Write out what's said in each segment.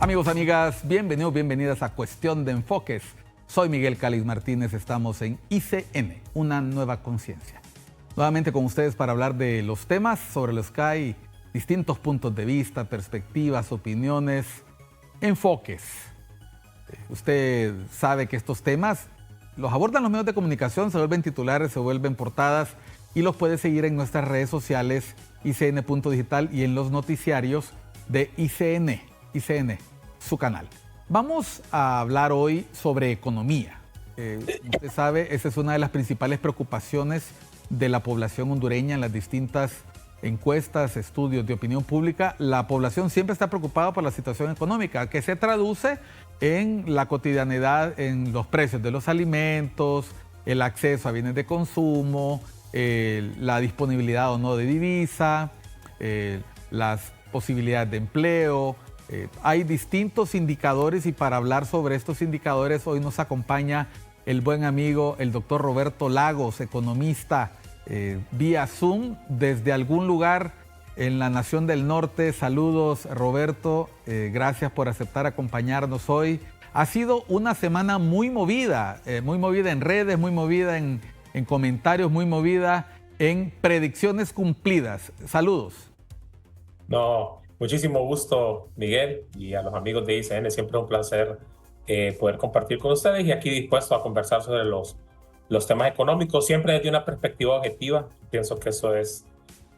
Amigos, amigas, bienvenidos, bienvenidas a Cuestión de Enfoques. Soy Miguel Cáliz Martínez, estamos en ICN, una nueva conciencia. Nuevamente con ustedes para hablar de los temas sobre los que hay distintos puntos de vista, perspectivas, opiniones, enfoques. Usted sabe que estos temas los abordan los medios de comunicación, se vuelven titulares, se vuelven portadas y los puede seguir en nuestras redes sociales, icn.digital y en los noticiarios de ICN, su canal. Vamos a hablar hoy sobre economía. Usted sabe, esa es una de las principales preocupaciones de la población hondureña en las distintas encuestas, estudios de opinión pública. La población siempre está preocupada por la situación económica, que se traduce en la cotidianidad, en los precios de los alimentos, el acceso a bienes de consumo, la disponibilidad o no de divisa, las posibilidades de empleo. Hay distintos indicadores y para hablar sobre estos indicadores hoy nos acompaña el buen amigo, el doctor Roberto Lagos, economista, vía Zoom desde algún lugar en la Nación del Norte. Saludos, Roberto, gracias por aceptar acompañarnos hoy. Ha sido una semana muy movida en redes, muy movida en comentarios, muy movida en predicciones cumplidas. Saludos. No, muchísimo gusto, Miguel, y a los amigos de ICN. Siempre es un placer poder compartir con ustedes y aquí dispuesto a conversar sobre los temas económicos, siempre desde una perspectiva objetiva. Pienso que eso es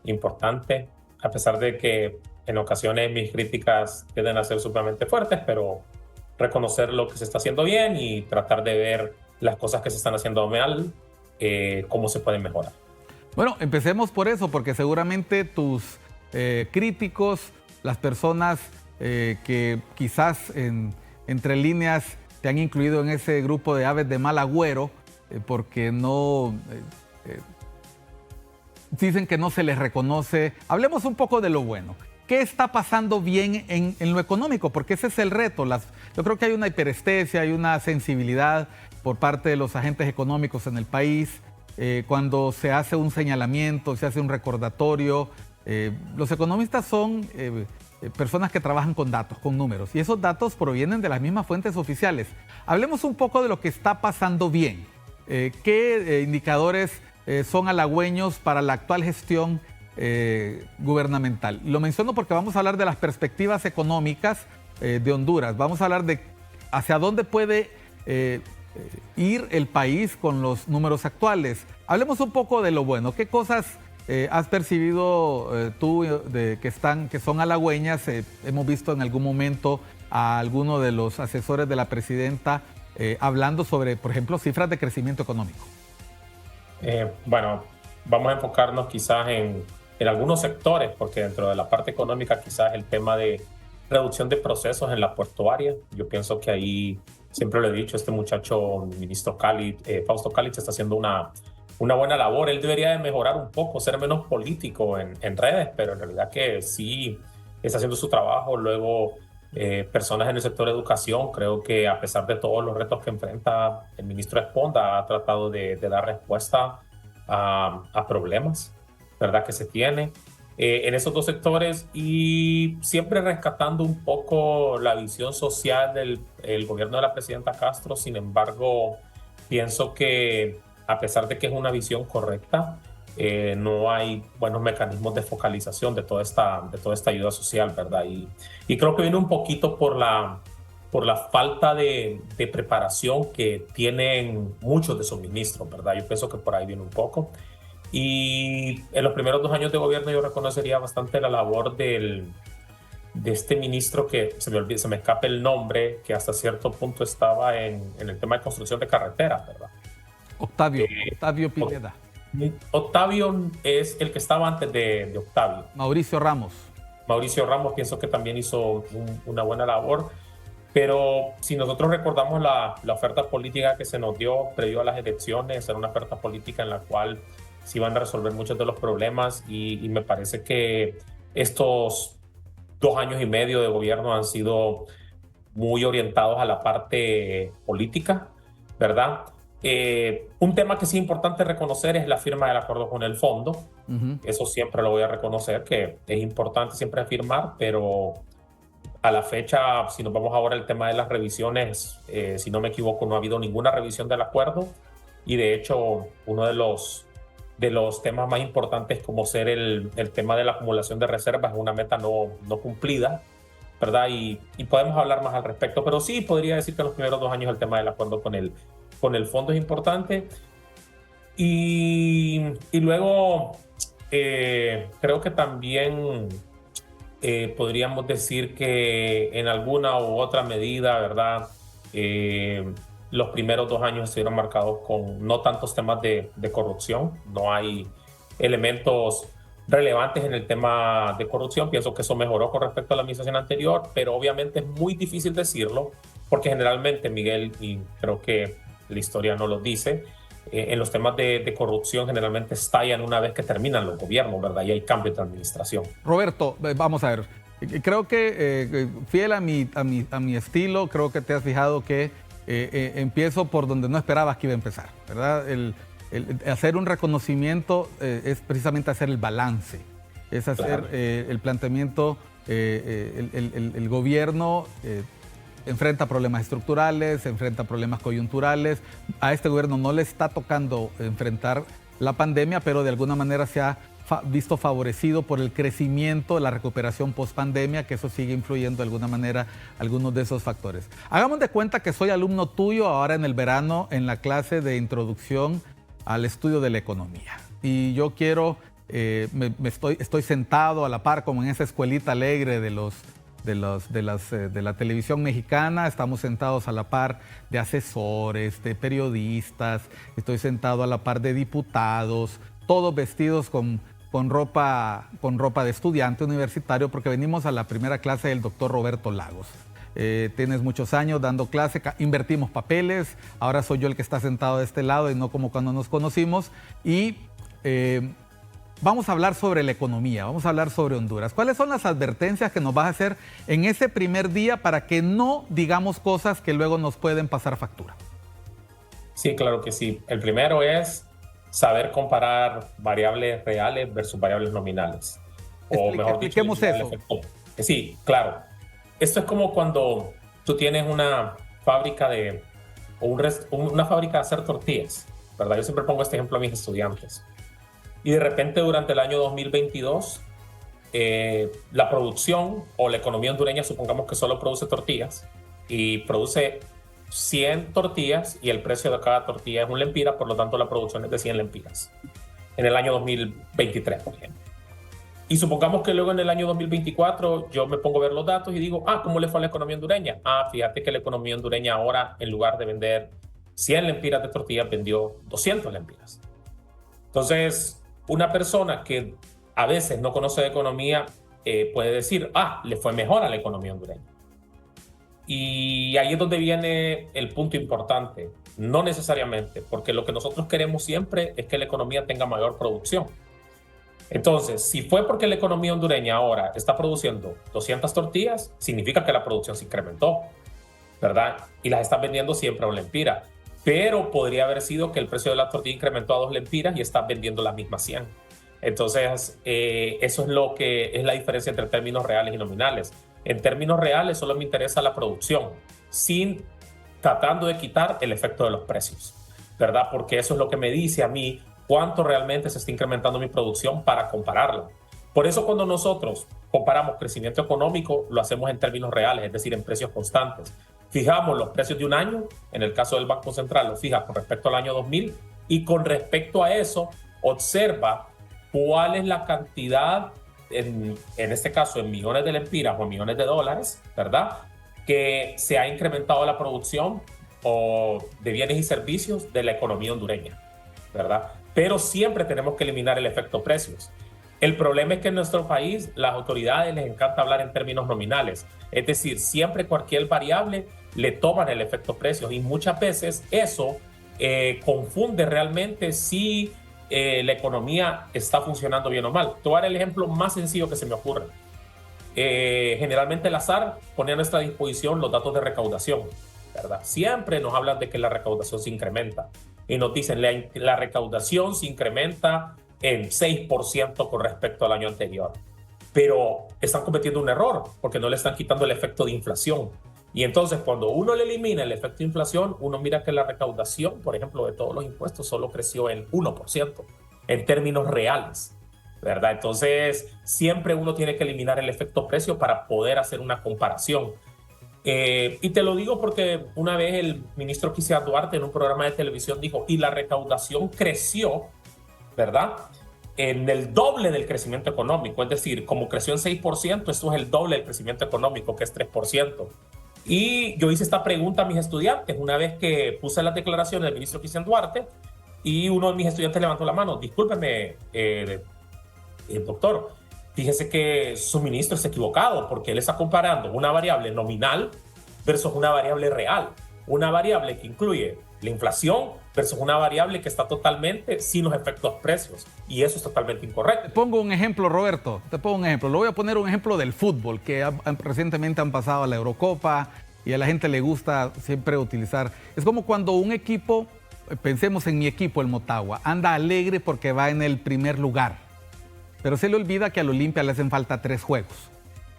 importante, a pesar de que en ocasiones mis críticas tienden a ser sumamente fuertes, pero reconocer lo que se está haciendo bien y tratar de ver las cosas que se están haciendo mal, cómo se pueden mejorar. Bueno, empecemos por eso, porque seguramente tus críticos, las personas que quizás entre líneas te han incluido en ese grupo de aves de mal agüero, porque no dicen que no se les reconoce. Hablemos un poco de lo bueno. ¿Qué está pasando bien en lo económico? Porque ese es el reto. Yo creo que hay una hiperestesia, hay una sensibilidad por parte de los agentes económicos en el país. Cuando se hace un señalamiento, se hace un recordatorio. Los economistas son personas que trabajan con datos, con números, y esos datos provienen de las mismas fuentes oficiales. Hablemos un poco de lo que está pasando bien. ¿Qué indicadores son halagüeños para la actual gestión gubernamental? Lo menciono porque vamos a hablar de las perspectivas económicas de Honduras. Vamos a hablar de hacia dónde puede ir el país con los números actuales. Hablemos un poco de lo bueno. ¿Qué cosas has percibido tú que son halagüeñas? Hemos visto en algún momento a alguno de los asesores de la presidenta hablando sobre, por ejemplo, cifras de crecimiento económico. Bueno, vamos a enfocarnos quizás en algunos sectores, porque dentro de la parte económica quizás el tema de reducción de procesos en la portuaria, yo pienso que ahí, siempre lo he dicho, este muchacho, ministro Cáliz, Fausto Cáliz, está haciendo una buena labor. Él debería de mejorar un poco, ser menos político en redes, pero en realidad que sí está haciendo su trabajo. Luego, personas en el sector de educación, creo que a pesar de todos los retos que enfrenta el ministro Esponda, ha tratado de dar respuesta a problemas, ¿verdad?, que se tiene en esos dos sectores, y siempre rescatando un poco la visión social del gobierno de la presidenta Castro. Sin embargo, pienso que a pesar de que es una visión correcta, no hay buenos mecanismos de focalización de toda esta ayuda social, ¿verdad? Y creo que viene un poquito por la falta de preparación que tienen muchos de sus ministros, ¿verdad? Yo pienso que por ahí viene un poco. Y en los primeros 2 años de gobierno yo reconocería bastante la labor de este ministro, que se me escapa el nombre, que hasta cierto punto estaba en el tema de construcción de carreteras, ¿verdad? Octavio Pineda. Octavio es el que estaba antes de Octavio. Mauricio Ramos, pienso que también hizo una buena labor, pero si nosotros recordamos la oferta política que se nos dio previo a las elecciones, era una oferta política en la cual se iban a resolver muchos de los problemas, y me parece que estos 2 años y medio de gobierno han sido muy orientados a la parte política, ¿verdad? Un tema que sí es importante reconocer es la firma del acuerdo con el fondo. Eso siempre lo voy a reconocer, que es importante siempre firmar, pero A la fecha, si nos vamos ahora al tema de las revisiones, si no me equivoco, no ha habido ninguna revisión del acuerdo, y de hecho uno de los temas más importantes, como ser el tema de la acumulación de reservas, es una meta no cumplida, ¿verdad? Y podemos hablar más al respecto, pero sí podría decir que en los primeros 2 años el tema del acuerdo con el fondo es importante. Y luego creo que también podríamos decir que en alguna u otra medida, ¿verdad? Los primeros 2 años estuvieron marcados con no tantos temas de corrupción. No hay elementos relevantes en el tema de corrupción. Pienso que eso mejoró con respecto a la administración anterior, pero obviamente es muy difícil decirlo porque generalmente, Miguel, y creo que la historia no lo dice, en los temas de corrupción generalmente estallan una vez que terminan los gobiernos, ¿verdad? Y hay cambios de administración. Roberto, vamos a ver. Creo que fiel a mi estilo, creo que te has fijado que empiezo por donde no esperabas que iba a empezar, ¿verdad? El hacer un reconocimiento es precisamente hacer el balance, es hacer el planteamiento, el gobierno enfrenta problemas estructurales, enfrenta problemas coyunturales. A este gobierno no le está tocando enfrentar la pandemia, pero de alguna manera se ha visto favorecido por el crecimiento, la recuperación post-pandemia, que eso sigue influyendo de alguna manera algunos de esos factores. Hagamos de cuenta que soy alumno tuyo ahora en el verano en la clase de introducción al estudio de la economía. Y yo quiero, estoy sentado a la par como en esa escuelita alegre de la televisión mexicana, estamos sentados a la par de asesores, de periodistas, estoy sentado a la par de diputados, todos vestidos con ropa de estudiante universitario, porque venimos a la primera clase del doctor Roberto Lagos. Tienes muchos años dando clase, invertimos papeles, ahora soy yo el que está sentado de este lado y no como cuando nos conocimos. Y vamos a hablar sobre la economía, vamos a hablar sobre Honduras. ¿Cuáles son las advertencias que nos vas a hacer en ese primer día para que no digamos cosas que luego nos pueden pasar factura? Sí, claro que sí. El primero es saber comparar variables reales versus variables nominales. O mejor dicho, expliquemos eso. Sí, claro. Esto es como cuando tú tienes una fábrica una fábrica de hacer tortillas, ¿verdad? Yo siempre pongo este ejemplo a mis estudiantes. Y de repente durante el año 2022, la producción o la economía hondureña, supongamos que solo produce tortillas y produce 100 tortillas y el precio de cada tortilla es un lempira, por lo tanto la producción es de 100 lempiras en el año 2023, por ejemplo. Y supongamos que luego en el año 2024 yo me pongo a ver los datos y digo, ¿cómo le fue a la economía hondureña? Fíjate que la economía hondureña ahora, en lugar de vender 100 lempiras de tortillas, vendió 200 lempiras. Entonces, una persona que a veces no conoce de economía puede decir, le fue mejor a la economía hondureña. Y ahí es donde viene el punto importante. No necesariamente, porque lo que nosotros queremos siempre es que la economía tenga mayor producción. Entonces, si fue porque la economía hondureña ahora está produciendo 200 tortillas, significa que la producción se incrementó, ¿verdad? Y las están vendiendo siempre a un lempira. Pero podría haber sido que el precio de la tortilla incrementó a 2 lempiras y están vendiendo las mismas 100. Entonces, eso es lo que es la diferencia entre términos reales y nominales. En términos reales solo me interesa la producción, tratando de quitar el efecto de los precios, ¿verdad? Porque eso es lo que me dice a mí cuánto realmente se está incrementando mi producción para compararla. Por eso cuando nosotros comparamos crecimiento económico, lo hacemos en términos reales, es decir, en precios constantes. Fijamos los precios de un año, en el caso del Banco Central lo fija con respecto al año 2000 y con respecto a eso observa cuál es la cantidad, en este caso en millones de lempiras o en millones de dólares, ¿verdad? Que se ha incrementado la producción de bienes y servicios de la economía hondureña, ¿verdad? Pero siempre tenemos que eliminar el efecto precios. El problema es que en nuestro país las autoridades les encanta hablar en términos nominales, es decir, siempre cualquier variable le toman el efecto precios y muchas veces eso confunde realmente si la economía está funcionando bien o mal. Te voy a dar el ejemplo más sencillo que se me ocurre. Generalmente el SAR pone a nuestra disposición los datos de recaudación, ¿verdad? Siempre nos hablan de que la recaudación se incrementa y nos dicen la recaudación se incrementa en 6% con respecto al año anterior. pero están cometiendo un error porque no le están quitando el efecto de inflación. Y entonces cuando uno le elimina el efecto de inflación, uno mira que la recaudación, por ejemplo, de todos los impuestos solo creció en 1% en términos reales, ¿verdad? Entonces siempre uno tiene que eliminar el efecto precio para poder hacer una comparación. Y te lo digo porque una vez el ministro Cristian Duarte en un programa de televisión dijo, y la recaudación creció, ¿verdad?, en el doble del crecimiento económico. Es decir, como creció en 6%, esto es el doble del crecimiento económico, que es 3%. Y yo hice esta pregunta a mis estudiantes una vez que puse las declaraciones del ministro Cristian Duarte, y uno de mis estudiantes levantó la mano. Discúlpeme, doctor, fíjese que su ministro está equivocado porque él está comparando una variable nominal versus una variable real. Una variable que incluye la inflación versus una variable que está totalmente sin los efectos precios. Y eso es totalmente incorrecto. Te pongo un ejemplo, Roberto. Te pongo un ejemplo. Lo voy a poner un ejemplo del fútbol, que recientemente han pasado a la Eurocopa y a la gente le gusta siempre utilizar. Es como cuando un equipo, pensemos en mi equipo, el Motagua, anda alegre porque va en el primer lugar. Pero se le olvida que al Olimpia le hacen falta 3 juegos,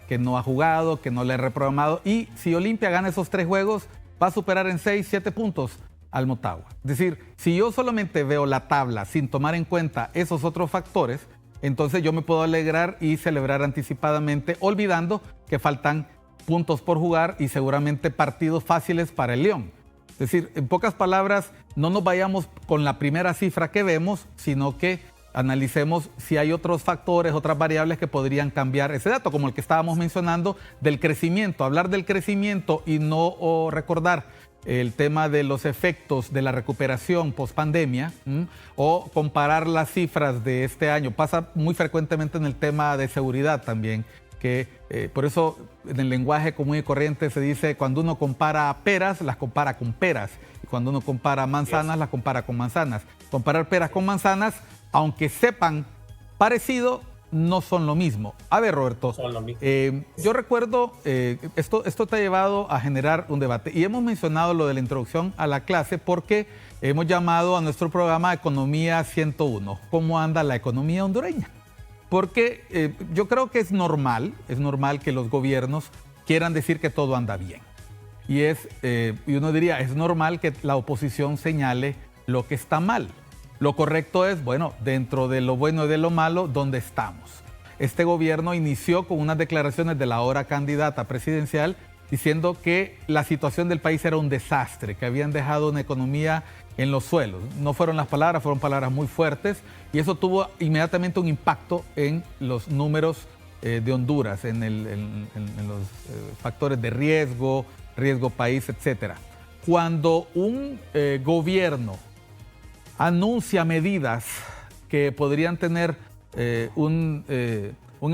que no ha jugado, que no le ha reprogramado. Y si Olimpia gana esos 3 juegos, va a superar en 6, 7 puntos al Motagua. Es decir, si yo solamente veo la tabla sin tomar en cuenta esos otros factores, entonces yo me puedo alegrar y celebrar anticipadamente, olvidando que faltan puntos por jugar y seguramente partidos fáciles para el León. Es decir, en pocas palabras, no nos vayamos con la primera cifra que vemos, sino que analicemos si hay otros factores, otras variables que podrían cambiar ese dato, como el que estábamos mencionando del crecimiento. Hablar del crecimiento y no recordar el tema de los efectos de la recuperación post-pandemia o comparar las cifras de este año. Pasa muy frecuentemente en el tema de seguridad también, que por eso en el lenguaje común y corriente se dice cuando uno compara peras, las compara con peras. Y cuando uno compara manzanas, las compara con manzanas. Comparar peras con manzanas, aunque sepan parecido, no son lo mismo. A ver, Roberto, son lo mismo. Yo recuerdo, esto te ha llevado a generar un debate y hemos mencionado lo de la introducción a la clase porque hemos llamado a nuestro programa Economía 101. ¿Cómo anda la economía hondureña? Porque yo creo que es normal que los gobiernos quieran decir que todo anda bien. Y uno diría, es normal que la oposición señale lo que está mal. Lo correcto es, bueno, dentro de lo bueno y de lo malo, ¿dónde estamos? Este gobierno inició con unas declaraciones de la ahora candidata presidencial diciendo que la situación del país era un desastre, que habían dejado una economía en los suelos. No fueron las palabras, fueron palabras muy fuertes y eso tuvo inmediatamente un impacto en los números de Honduras, en los factores de riesgo país, etc. Cuando un gobierno anuncia medidas que podrían tener un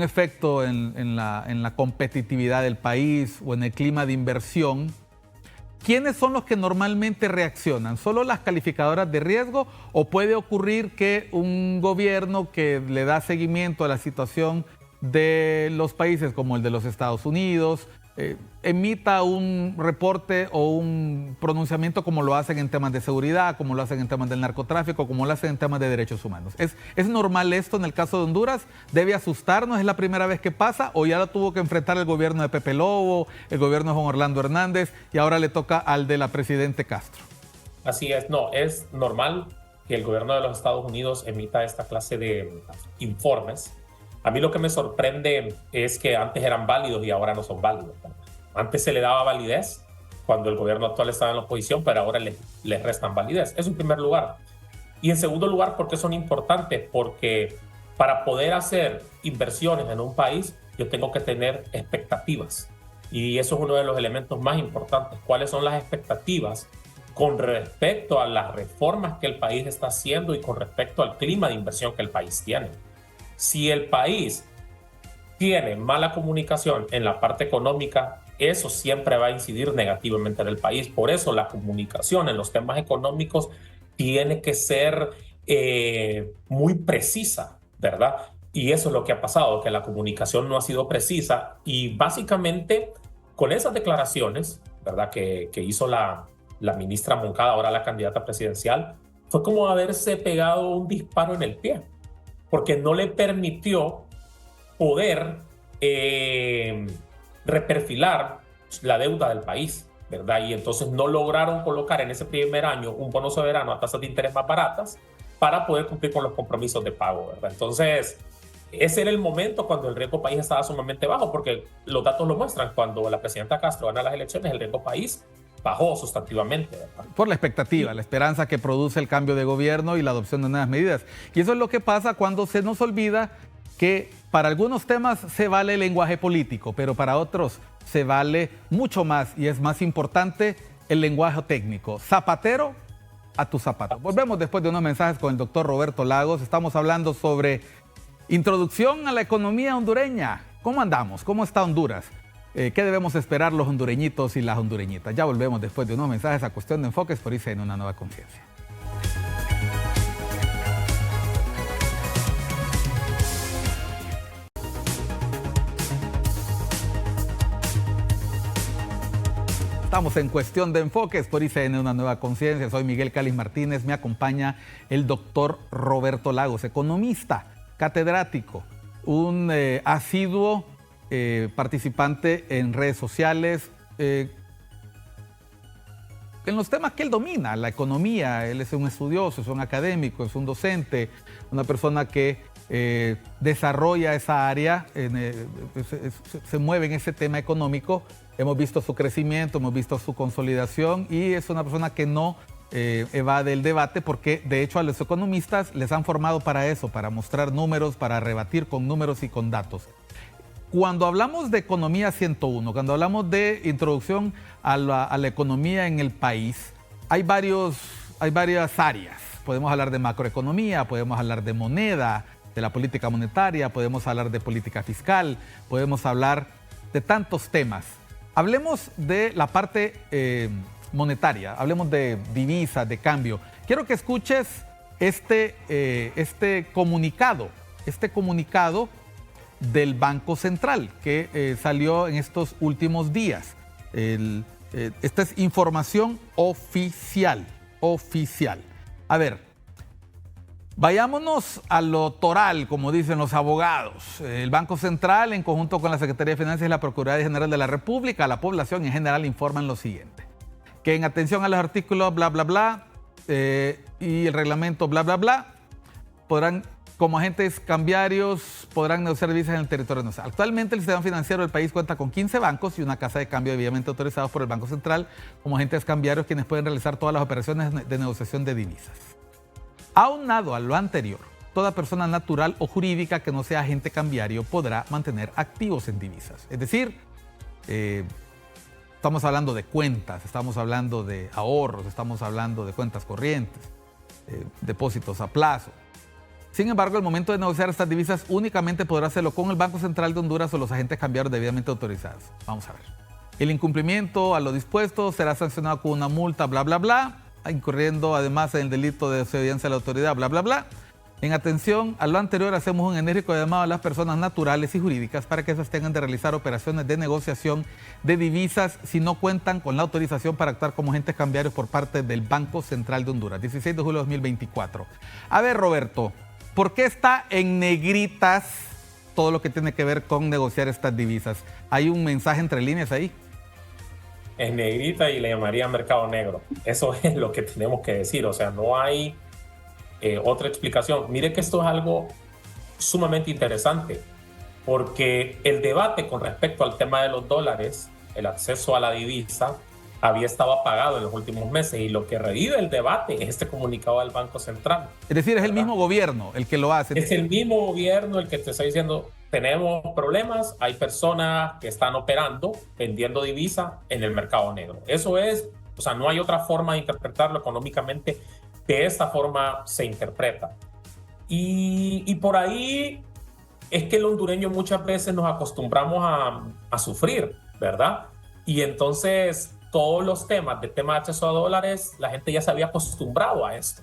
efecto en la competitividad del país o en el clima de inversión, ¿quiénes son los que normalmente reaccionan? ¿Solo las calificadoras de riesgo o puede ocurrir que un gobierno que le da seguimiento a la situación de los países como el de los Estados Unidos emita un reporte o un pronunciamiento como lo hacen en temas de seguridad, como lo hacen en temas del narcotráfico, como lo hacen en temas de derechos humanos? ¿Es normal esto en el caso de Honduras? ¿Debe asustarnos? ¿Es la primera vez que pasa? ¿O ya lo tuvo que enfrentar el gobierno de Pepe Lobo, el gobierno de Juan Orlando Hernández y ahora le toca al de la presidente Castro? Así es, no, es normal que el gobierno de los Estados Unidos emita esta clase de informes. A mí lo que me sorprende es que antes eran válidos y ahora no son válidos. Antes se le daba validez cuando el gobierno actual estaba en la oposición, pero ahora les restan validez. Eso en primer lugar. Y en segundo lugar, ¿por qué son importantes? Porque para poder hacer inversiones en un país, yo tengo que tener expectativas. Y eso es uno de los elementos más importantes. ¿Cuáles son las expectativas con respecto a las reformas que el país está haciendo y con respecto al clima de inversión que el país tiene? Si el país tiene mala comunicación en la parte económica, eso siempre va a incidir negativamente en el país. Por eso la comunicación en los temas económicos tiene que ser muy precisa, ¿verdad? Y eso es lo que ha pasado, que la comunicación no ha sido precisa y básicamente con esas declaraciones, ¿verdad?, que hizo la ministra Moncada, ahora la candidata presidencial, fue como haberse pegado un disparo en el pie, porque no le permitió poder reperfilar la deuda del país, ¿verdad? Y entonces no lograron colocar en ese primer año un bono soberano a tasas de interés más baratas para poder cumplir con los compromisos de pago, ¿verdad? Entonces, ese era el momento cuando el riesgo país estaba sumamente bajo, porque los datos lo muestran. Cuando la presidenta Castro gana las elecciones, el riesgo país bajó sustantivamente, ¿verdad? Por la expectativa, la esperanza que produce el cambio de gobierno y la adopción de nuevas medidas. Y eso es lo que pasa cuando se nos olvida que para algunos temas se vale el lenguaje político, pero para otros se vale mucho más y es más importante el lenguaje técnico. Zapatero a tu zapato. Volvemos después de unos mensajes con el doctor Roberto Lagos. Estamos hablando sobre introducción a la economía hondureña. ¿Cómo andamos? ¿Cómo está Honduras? ¿Qué debemos esperar los hondureñitos y las hondureñitas? Ya volvemos después de unos mensajes a Cuestión de Enfoques por ICN, una nueva conciencia. Estamos en Cuestión de Enfoques por ICN, una nueva conciencia. Soy Miguel Calis Martínez, me acompaña el doctor Roberto Lagos, economista, catedrático, un asiduo participante en redes sociales, en los temas que él domina, la economía. Él es un estudioso, es un académico, es un docente, una persona que desarrolla esa área, se mueve en ese tema económico. Hemos visto su crecimiento, hemos visto su consolidación y es una persona que no evade el debate, porque de hecho a los economistas les han formado para eso, para mostrar números, para rebatir con números y con datos. Cuando hablamos de economía 101, cuando hablamos de introducción a la economía en el país, hay varias áreas. Podemos hablar de macroeconomía, podemos hablar de moneda, de la política monetaria, podemos hablar de política fiscal, podemos hablar de tantos temas. Hablemos de la parte monetaria, hablemos de divisas, de cambio. Quiero que escuches este comunicado del Banco Central que salió en estos últimos días. Esta es información oficial. A ver, vayámonos a lo toral, como dicen los abogados. El Banco Central, en conjunto con la Secretaría de Finanzas y la Procuraduría General de la República, a la población en general informan lo siguiente: que en atención a los artículos bla, bla, bla, y el reglamento bla, bla, bla, podrán, como agentes cambiarios, podrán negociar divisas en el territorio nacional. Actualmente el sistema financiero del país cuenta con 15 bancos y una casa de cambio debidamente autorizados por el Banco Central como agentes cambiarios, quienes pueden realizar todas las operaciones de negociación de divisas. Aunado a lo anterior, toda persona natural o jurídica que no sea agente cambiario podrá mantener activos en divisas. Es decir, estamos hablando de cuentas, estamos hablando de ahorros, estamos hablando de cuentas corrientes, depósitos a plazo. Sin embargo, al momento de negociar estas divisas únicamente podrá hacerlo con el Banco Central de Honduras o los agentes cambiarios debidamente autorizados. Vamos a ver. El incumplimiento a lo dispuesto será sancionado con una multa, bla, bla, bla, incurriendo además en el delito de desobediencia a la autoridad, bla, bla, bla. En atención a lo anterior, hacemos un enérgico llamado a las personas naturales y jurídicas para que se abstengan de realizar operaciones de negociación de divisas si no cuentan con la autorización para actuar como agentes cambiarios por parte del Banco Central de Honduras. 16 de julio de 2024. A ver, Roberto, ¿por qué está en negritas todo lo que tiene que ver con negociar estas divisas? ¿Hay un mensaje entre líneas ahí? En negrita y le llamaría mercado negro. Eso es lo que tenemos que decir. O sea, no hay otra explicación. Mire que esto es algo sumamente interesante, porque el debate con respecto al tema de los dólares, el acceso a la divisa, había estado apagado en los últimos meses, y lo que revive el debate es este comunicado del Banco Central. Es decir, es el mismo gobierno el que lo hace. Es el mismo gobierno el que te está diciendo: tenemos problemas, hay personas que están operando, vendiendo divisa en el mercado negro. Eso es, o sea, no hay otra forma de interpretarlo económicamente. De esta forma se interpreta. Y por ahí es que el hondureño muchas veces nos acostumbramos a sufrir, ¿verdad? Y entonces todos los temas de acceso a dólares, la gente ya se había acostumbrado a esto,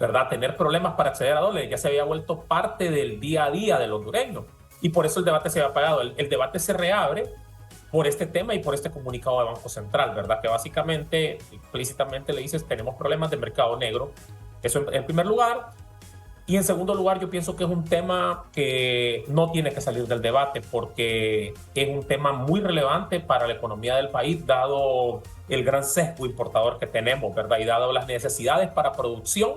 ¿verdad? Tener problemas para acceder a dólares ya se había vuelto parte del día a día del hondureño. Y por eso el debate se había apagado. El debate se reabre por este tema y por este comunicado del Banco Central, ¿verdad? Que básicamente, explícitamente le dices: tenemos problemas de mercado negro. Eso en primer lugar. Y en segundo lugar, yo pienso que es un tema que no tiene que salir del debate porque es un tema muy relevante para la economía del país, dado el gran sesgo importador que tenemos, ¿verdad? Y dado las necesidades para producción,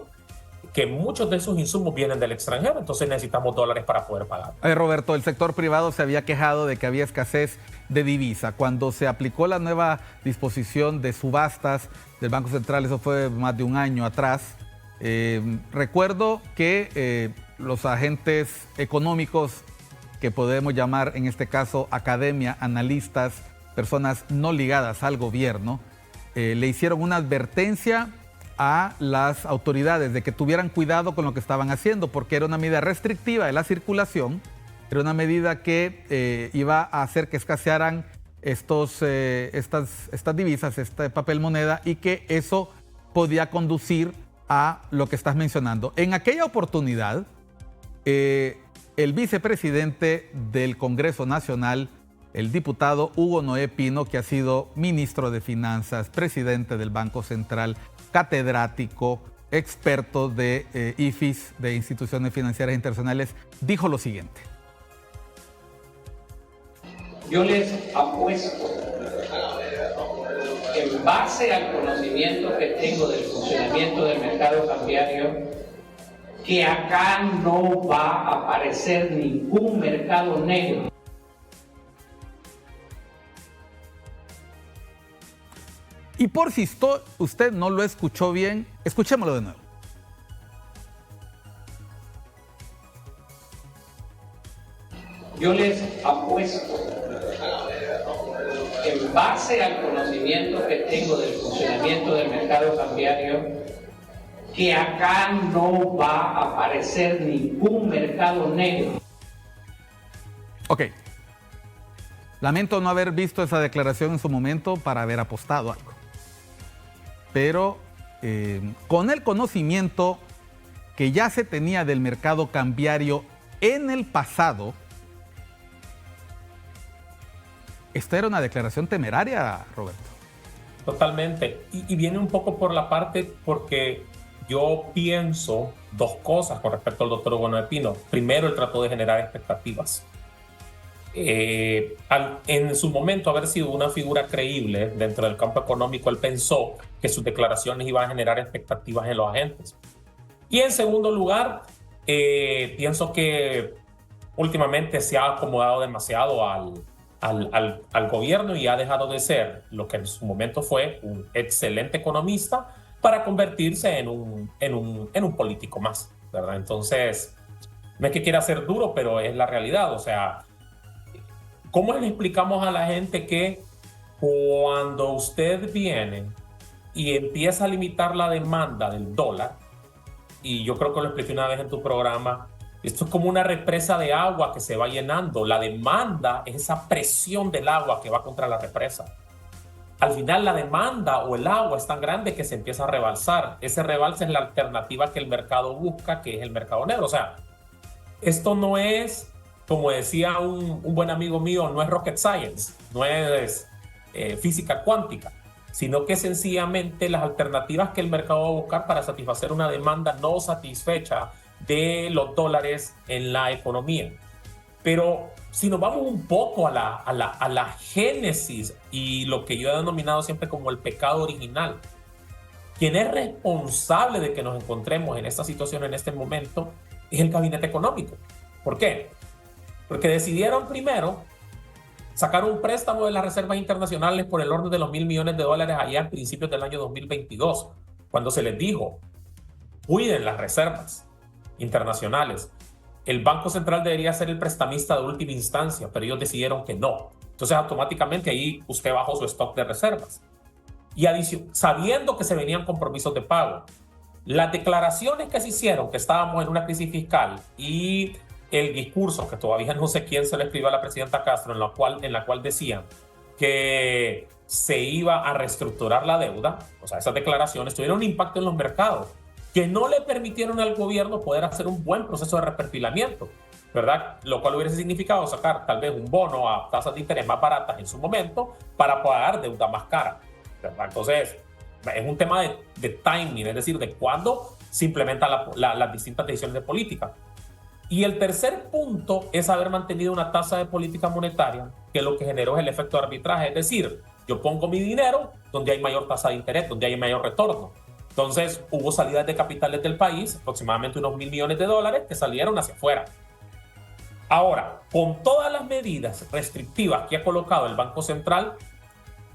que muchos de esos insumos vienen del extranjero, entonces necesitamos dólares para poder pagar. Roberto, el sector privado se había quejado de que había escasez de divisa. Cuando se aplicó la nueva disposición de subastas del Banco Central, eso fue más de un año atrás, recuerdo que los agentes económicos, que podemos llamar en este caso academia, analistas, personas no ligadas al gobierno, le hicieron una advertencia a las autoridades de que tuvieran cuidado con lo que estaban haciendo, porque era una medida restrictiva de la circulación, era una medida que iba a hacer que escasearan estas divisas, este papel moneda, y que eso podía conducir a lo que estás mencionando. En aquella oportunidad, el vicepresidente del Congreso Nacional, el diputado Hugo Noé Pino, que ha sido ministro de Finanzas, presidente del Banco Central, catedrático, experto de IFIs, de Instituciones Financieras Internacionales, dijo lo siguiente. Yo les apuesto, en base al conocimiento que tengo del funcionamiento del mercado cambiario, que acá no va a aparecer ningún mercado negro. Y por si usted no lo escuchó bien, escuchémoslo de nuevo. Yo les apuesto, en base al conocimiento que tengo del funcionamiento del mercado cambiario, que acá no va a aparecer ningún mercado negro. Ok. Lamento no haber visto esa declaración en su momento para haber apostado algo. Pero con el conocimiento que ya se tenía del mercado cambiario en el pasado, esta era una declaración temeraria, Roberto. Totalmente. Y viene un poco por la parte porque yo pienso dos cosas con respecto al doctor Hugo Noé Pino. Primero, él trató de generar expectativas. En su momento haber sido una figura creíble dentro del campo económico, él pensó que sus declaraciones iban a generar expectativas en los agentes. Y en segundo lugar, pienso que últimamente se ha acomodado demasiado al gobierno y ha dejado de ser lo que en su momento fue un excelente economista para convertirse en un político más, ¿verdad? Entonces, no es que quiera ser duro, pero es la realidad. O sea, ¿cómo le explicamos a la gente que cuando usted viene y empieza a limitar la demanda del dólar, y yo creo que lo expliqué una vez en tu programa, esto es como una represa de agua que se va llenando, la demanda es esa presión del agua que va contra la represa. Al final la demanda o el agua es tan grande que se empieza a rebalsar. Ese rebalse es la alternativa que el mercado busca, que es el mercado negro. O sea, esto no es, como decía un buen amigo mío, no es rocket science, no es física cuántica, sino que sencillamente las alternativas que el mercado va a buscar para satisfacer una demanda no satisfecha de los dólares en la economía. Pero si nos vamos un poco a la génesis y lo que yo he denominado siempre como el pecado original, quien es responsable de que nos encontremos en esta situación en este momento es el gabinete económico. ¿Por qué? Porque decidieron primero sacar un préstamo de las reservas internacionales por el orden de los $1.000 millones allá a principios del año 2022, cuando se les dijo, cuiden las reservas internacionales. El Banco Central debería ser el prestamista de última instancia, pero ellos decidieron que no. Entonces, automáticamente ahí usted bajó su stock de reservas. Y sabiendo que se venían compromisos de pago, las declaraciones que se hicieron, que estábamos en una crisis fiscal, y el discurso, que todavía no sé quién se le escribió a la presidenta Castro, en la cual decían que se iba a reestructurar la deuda, o sea, esas declaraciones tuvieron un impacto en los mercados que no le permitieron al gobierno poder hacer un buen proceso de reperfilamiento, ¿verdad? Lo cual hubiese significado sacar tal vez un bono a tasas de interés más baratas en su momento para pagar deuda más cara, ¿verdad? Entonces, Es un tema de timing, es decir, de cuándo se implementan las distintas decisiones de política. Y el tercer punto es haber mantenido una tasa de política monetaria que lo que generó es el efecto de arbitraje. Es decir, yo pongo mi dinero donde hay mayor tasa de interés, donde hay mayor retorno. Entonces, hubo salidas de capitales del país, aproximadamente unos $1.000 millones que salieron hacia afuera. Ahora, con todas las medidas restrictivas que ha colocado el Banco Central,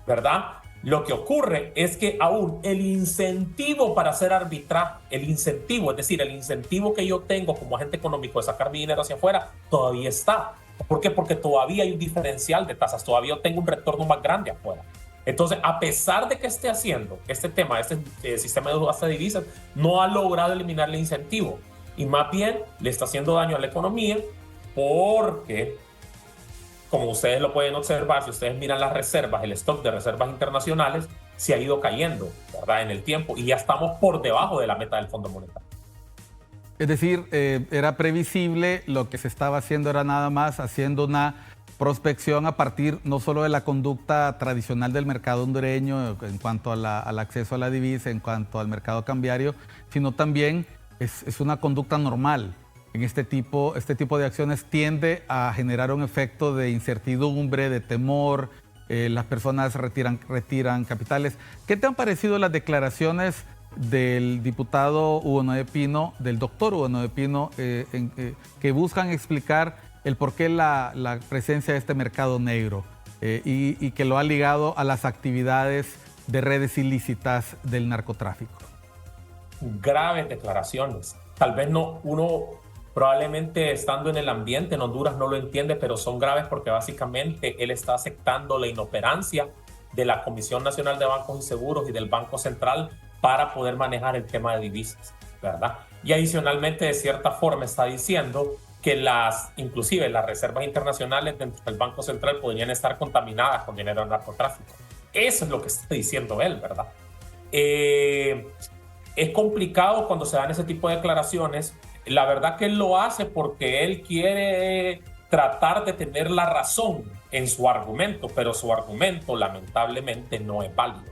¿verdad? Lo que ocurre es que aún el incentivo para hacer arbitraje, el incentivo, es decir, el incentivo que yo tengo como agente económico de sacar mi dinero hacia afuera, todavía está. ¿Por qué? Porque todavía hay un diferencial de tasas, todavía tengo un retorno más grande afuera. Entonces, a pesar de que esté haciendo este tema, este sistema de subasta de divisas, no ha logrado eliminar el incentivo y más bien le está haciendo daño a la economía porque, como ustedes lo pueden observar, si ustedes miran las reservas, el stock de reservas internacionales se ha ido cayendo, ¿verdad?, en el tiempo y ya estamos por debajo de la meta del Fondo Monetario. Es decir, era previsible, lo que se estaba haciendo era nada más haciendo una prospección a partir no solo de la conducta tradicional del mercado hondureño en cuanto al acceso a la divisa, en cuanto al mercado cambiario, sino también es una conducta normal. En este tipo de acciones tiende a generar un efecto de incertidumbre, de temor, las personas retiran capitales. ¿Qué te han parecido las declaraciones del diputado Hugo Noé Pino, del doctor Hugo Noé Pino, que buscan explicar el por qué la presencia de este mercado negro y que lo ha ligado a las actividades de redes ilícitas del narcotráfico? Graves declaraciones. Tal vez uno probablemente estando en el ambiente en Honduras no lo entiende, pero son graves porque básicamente él está aceptando la inoperancia de la Comisión Nacional de Bancos y Seguros y del Banco Central para poder manejar el tema de divisas, ¿verdad? Y adicionalmente, de cierta forma, está diciendo que inclusive las reservas internacionales dentro del Banco Central podrían estar contaminadas con dinero del narcotráfico. Eso es lo que está diciendo él, ¿verdad? Es complicado cuando se dan ese tipo de declaraciones. La verdad que él lo hace porque él quiere tratar de tener la razón en su argumento, pero su argumento lamentablemente no es válido.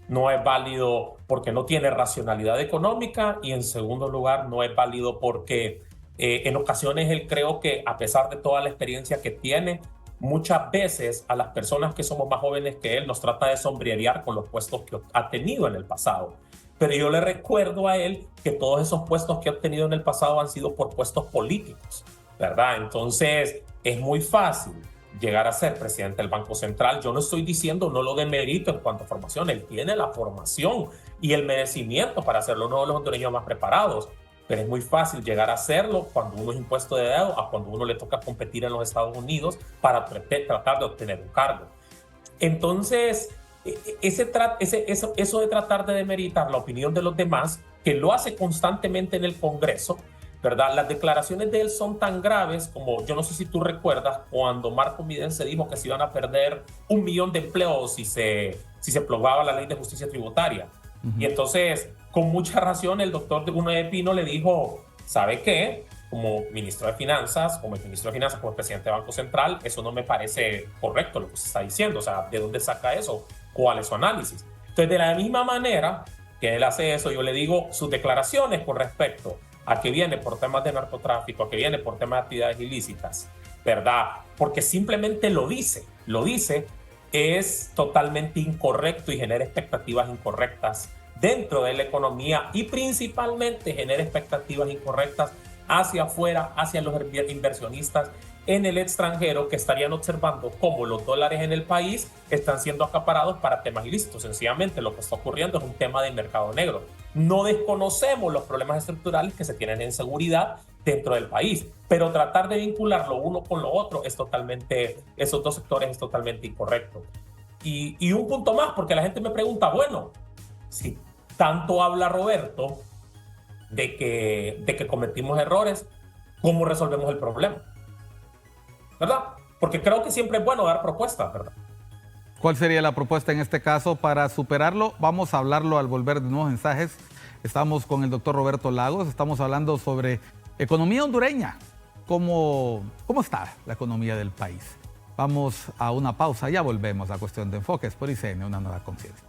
No es válido porque no tiene racionalidad económica y en segundo lugar no es válido porque en ocasiones él creo que a pesar de toda la experiencia que tiene, muchas veces a las personas que somos más jóvenes que él nos trata de sombrerear con los puestos que ha tenido en el pasado. Pero yo le recuerdo a él que todos esos puestos que ha obtenido en el pasado han sido por puestos políticos, ¿verdad? Entonces es muy fácil llegar a ser presidente del Banco Central. Yo no estoy diciendo, no lo demerito en cuanto a formación, él tiene la formación y el merecimiento para hacerlo, uno de los hondureños más preparados, pero es muy fácil llegar a hacerlo cuando uno es impuesto de dedo a cuando uno le toca competir en los Estados Unidos para tratar de obtener un cargo. Entonces, eso de tratar de demeritar la opinión de los demás, que lo hace constantemente en el Congreso, ¿verdad? Las declaraciones de él son tan graves como, yo no sé si tú recuerdas, cuando Marco Miden se dijo que se iban a perder 1 millón de empleos si se aprobaba la ley de justicia tributaria. Y entonces, con mucha razón, el doctor Hugo Noé Pino le dijo, ¿sabe qué? Como ministro de Finanzas, como el presidente del Banco Central, eso no me parece correcto lo que se está diciendo. O sea, ¿de dónde saca eso? ¿Cuál es su análisis? Entonces, de la misma manera que él hace eso, yo le digo sus declaraciones con respecto a que viene por temas de narcotráfico, a que viene por temas de actividades ilícitas, ¿verdad? Porque simplemente lo dice, es totalmente incorrecto y genera expectativas incorrectas dentro de la economía y principalmente genera expectativas incorrectas hacia afuera, hacia los inversionistas en el extranjero que estarían observando cómo los dólares en el país están siendo acaparados para temas ilícitos. Sencillamente lo que está ocurriendo es un tema de mercado negro. No desconocemos los problemas estructurales que se tienen en seguridad dentro del país, pero tratar de vincularlo uno con lo otro esos dos sectores es totalmente incorrecto. Y un punto más, porque la gente me pregunta, bueno, si tanto habla Roberto de que cometimos errores, ¿cómo resolvemos el problema? ¿Verdad? Porque creo que siempre es bueno dar propuestas, ¿verdad? ¿Cuál sería la propuesta en este caso para superarlo? Vamos a hablarlo al volver de nuevos mensajes. Estamos con el doctor Roberto Lagos, estamos hablando sobre economía hondureña. ¿Cómo está la economía del país? Vamos a una pausa, ya volvemos a Cuestión de Enfoques por ICN, una nueva conciencia.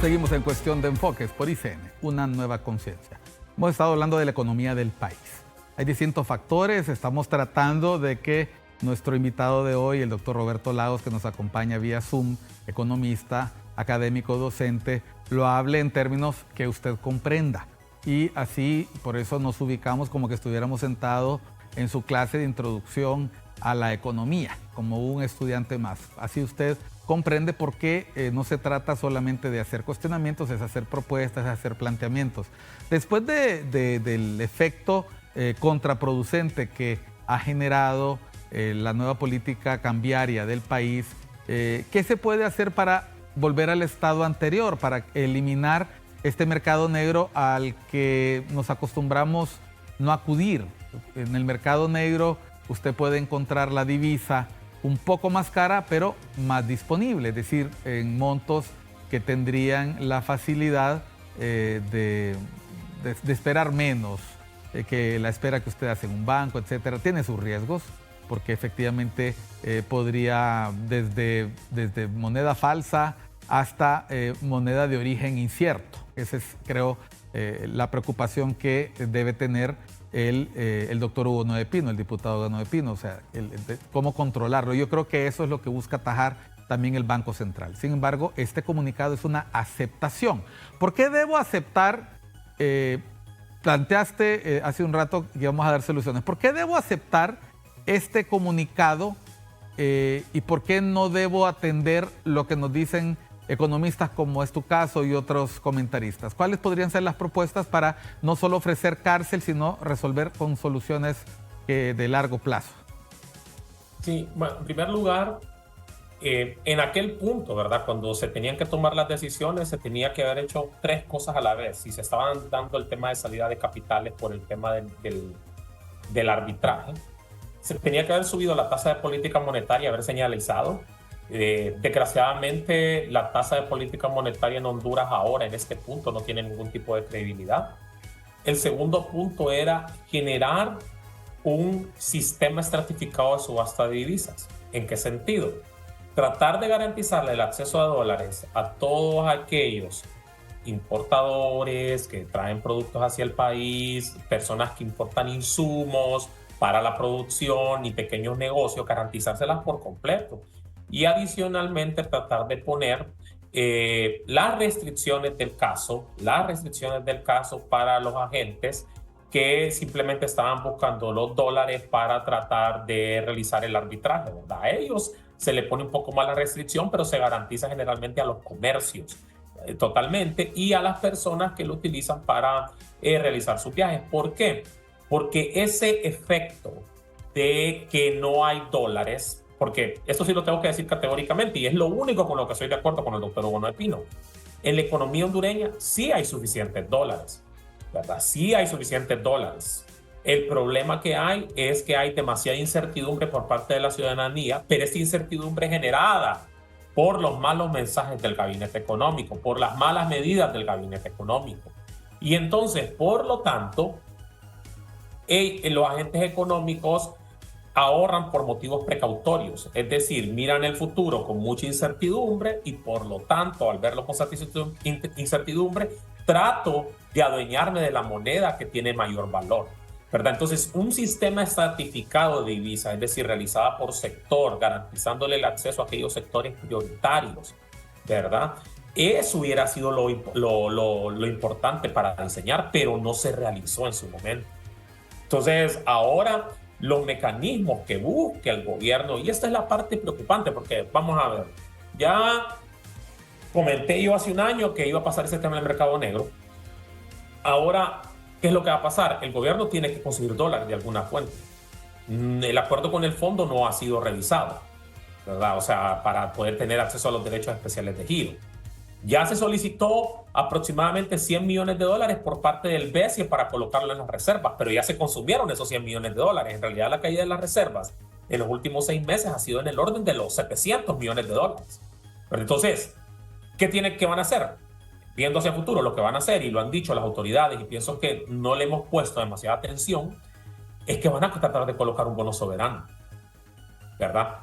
Seguimos en Cuestión de Enfoques por ICN, una nueva conciencia. Hemos estado hablando de la economía del país. Hay distintos factores, estamos tratando de que nuestro invitado de hoy, el doctor Roberto Lagos, que nos acompaña vía Zoom, economista, académico, docente, lo hable en términos que usted comprenda. Y así, por eso nos ubicamos como que estuviéramos sentados en su clase de introducción a la economía, como un estudiante más. Así usted comprende por qué no se trata solamente de hacer cuestionamientos, es hacer propuestas, es hacer planteamientos. Después del efecto contraproducente que ha generado la nueva política cambiaria del país, ¿qué se puede hacer para volver al estado anterior, para eliminar este mercado negro al que nos acostumbramos no acudir? En el mercado negro usted puede encontrar la divisa un poco más cara, pero más disponible, es decir, en montos que tendrían la facilidad de esperar menos que la espera que usted hace en un banco, etcétera. Tiene sus riesgos, porque efectivamente podría desde moneda falsa hasta moneda de origen incierto. Esa es, creo, la preocupación que debe tener el doctor Hugo Noé Pino, el diputado Hugo Noé Pino, o sea, cómo controlarlo. Yo creo que eso es lo que busca atajar también el Banco Central. Sin embargo, este comunicado es una aceptación. ¿Por qué debo aceptar? Planteaste hace un rato que íbamos a dar soluciones. ¿Por qué debo aceptar este comunicado y por qué no debo atender lo que nos dicen economistas como es tu caso y otros comentaristas? ¿Cuáles podrían ser las propuestas para no solo ofrecer cárcel, sino resolver con soluciones de largo plazo? Sí, bueno, en primer lugar, en aquel punto, ¿verdad? Cuando se tenían que tomar las decisiones, se tenía que haber hecho tres cosas a la vez. Y se estaban dando el tema de salida de capitales por el tema del arbitraje. Se tenía que haber subido la tasa de política monetaria, haber señalizado. Desgraciadamente, la tasa de política monetaria en Honduras ahora, en este punto, no tiene ningún tipo de credibilidad. El segundo punto era generar un sistema estratificado de subasta de divisas. ¿En qué sentido? Tratar de garantizarle el acceso a dólares a todos aquellos importadores que traen productos hacia el país, personas que importan insumos para la producción y pequeños negocios, garantizárselas por completo. Y adicionalmente tratar de poner las restricciones del caso para los agentes que simplemente estaban buscando los dólares para tratar de realizar el arbitraje, ¿verdad? A ellos se le pone un poco más la restricción, pero se garantiza generalmente a los comercios totalmente y a las personas que lo utilizan para realizar sus viajes. ¿Por qué? Porque ese efecto de que no hay dólares, porque esto sí lo tengo que decir categóricamente y es lo único con lo que estoy de acuerdo con el doctor Hugo Noé Pino. En la economía hondureña sí hay suficientes dólares, ¿verdad? Sí hay suficientes dólares. El problema que hay es que hay demasiada incertidumbre por parte de la ciudadanía, pero esta incertidumbre generada por los malos mensajes del gabinete económico, por las malas medidas del gabinete económico. Y entonces, por lo tanto, los agentes económicos ahorran por motivos precautorios, es decir, miran el futuro con mucha incertidumbre y por lo tanto, al verlo con incertidumbre, trato de adueñarme de la moneda que tiene mayor valor, ¿verdad? Entonces, un sistema estratificado de divisas, es decir, realizada por sector, garantizándole el acceso a aquellos sectores prioritarios, ¿verdad? Eso hubiera sido lo importante para diseñar, pero no se realizó en su momento. Entonces, ahora los mecanismos que busque el gobierno, y esta es la parte preocupante, porque vamos a ver, ya comenté yo hace un año que iba a pasar ese tema del mercado negro. Ahora, ¿qué es lo que va a pasar? El gobierno tiene que conseguir dólares de alguna fuente. El acuerdo con el fondo no ha sido revisado, ¿verdad? O sea, para poder tener acceso a los derechos especiales de giro. Ya se solicitó aproximadamente 100 millones de dólares por parte del BESIE para colocarlo en las reservas, pero ya se consumieron esos 100 millones de dólares. En realidad, la caída de las reservas en los últimos 6 meses ha sido en el orden de los 700 millones de dólares. Pero entonces, ¿qué van a hacer? Viendo hacia el futuro, lo que van a hacer, y lo han dicho las autoridades, y pienso que no le hemos puesto demasiada atención, es que van a tratar de colocar un bono soberano, ¿verdad?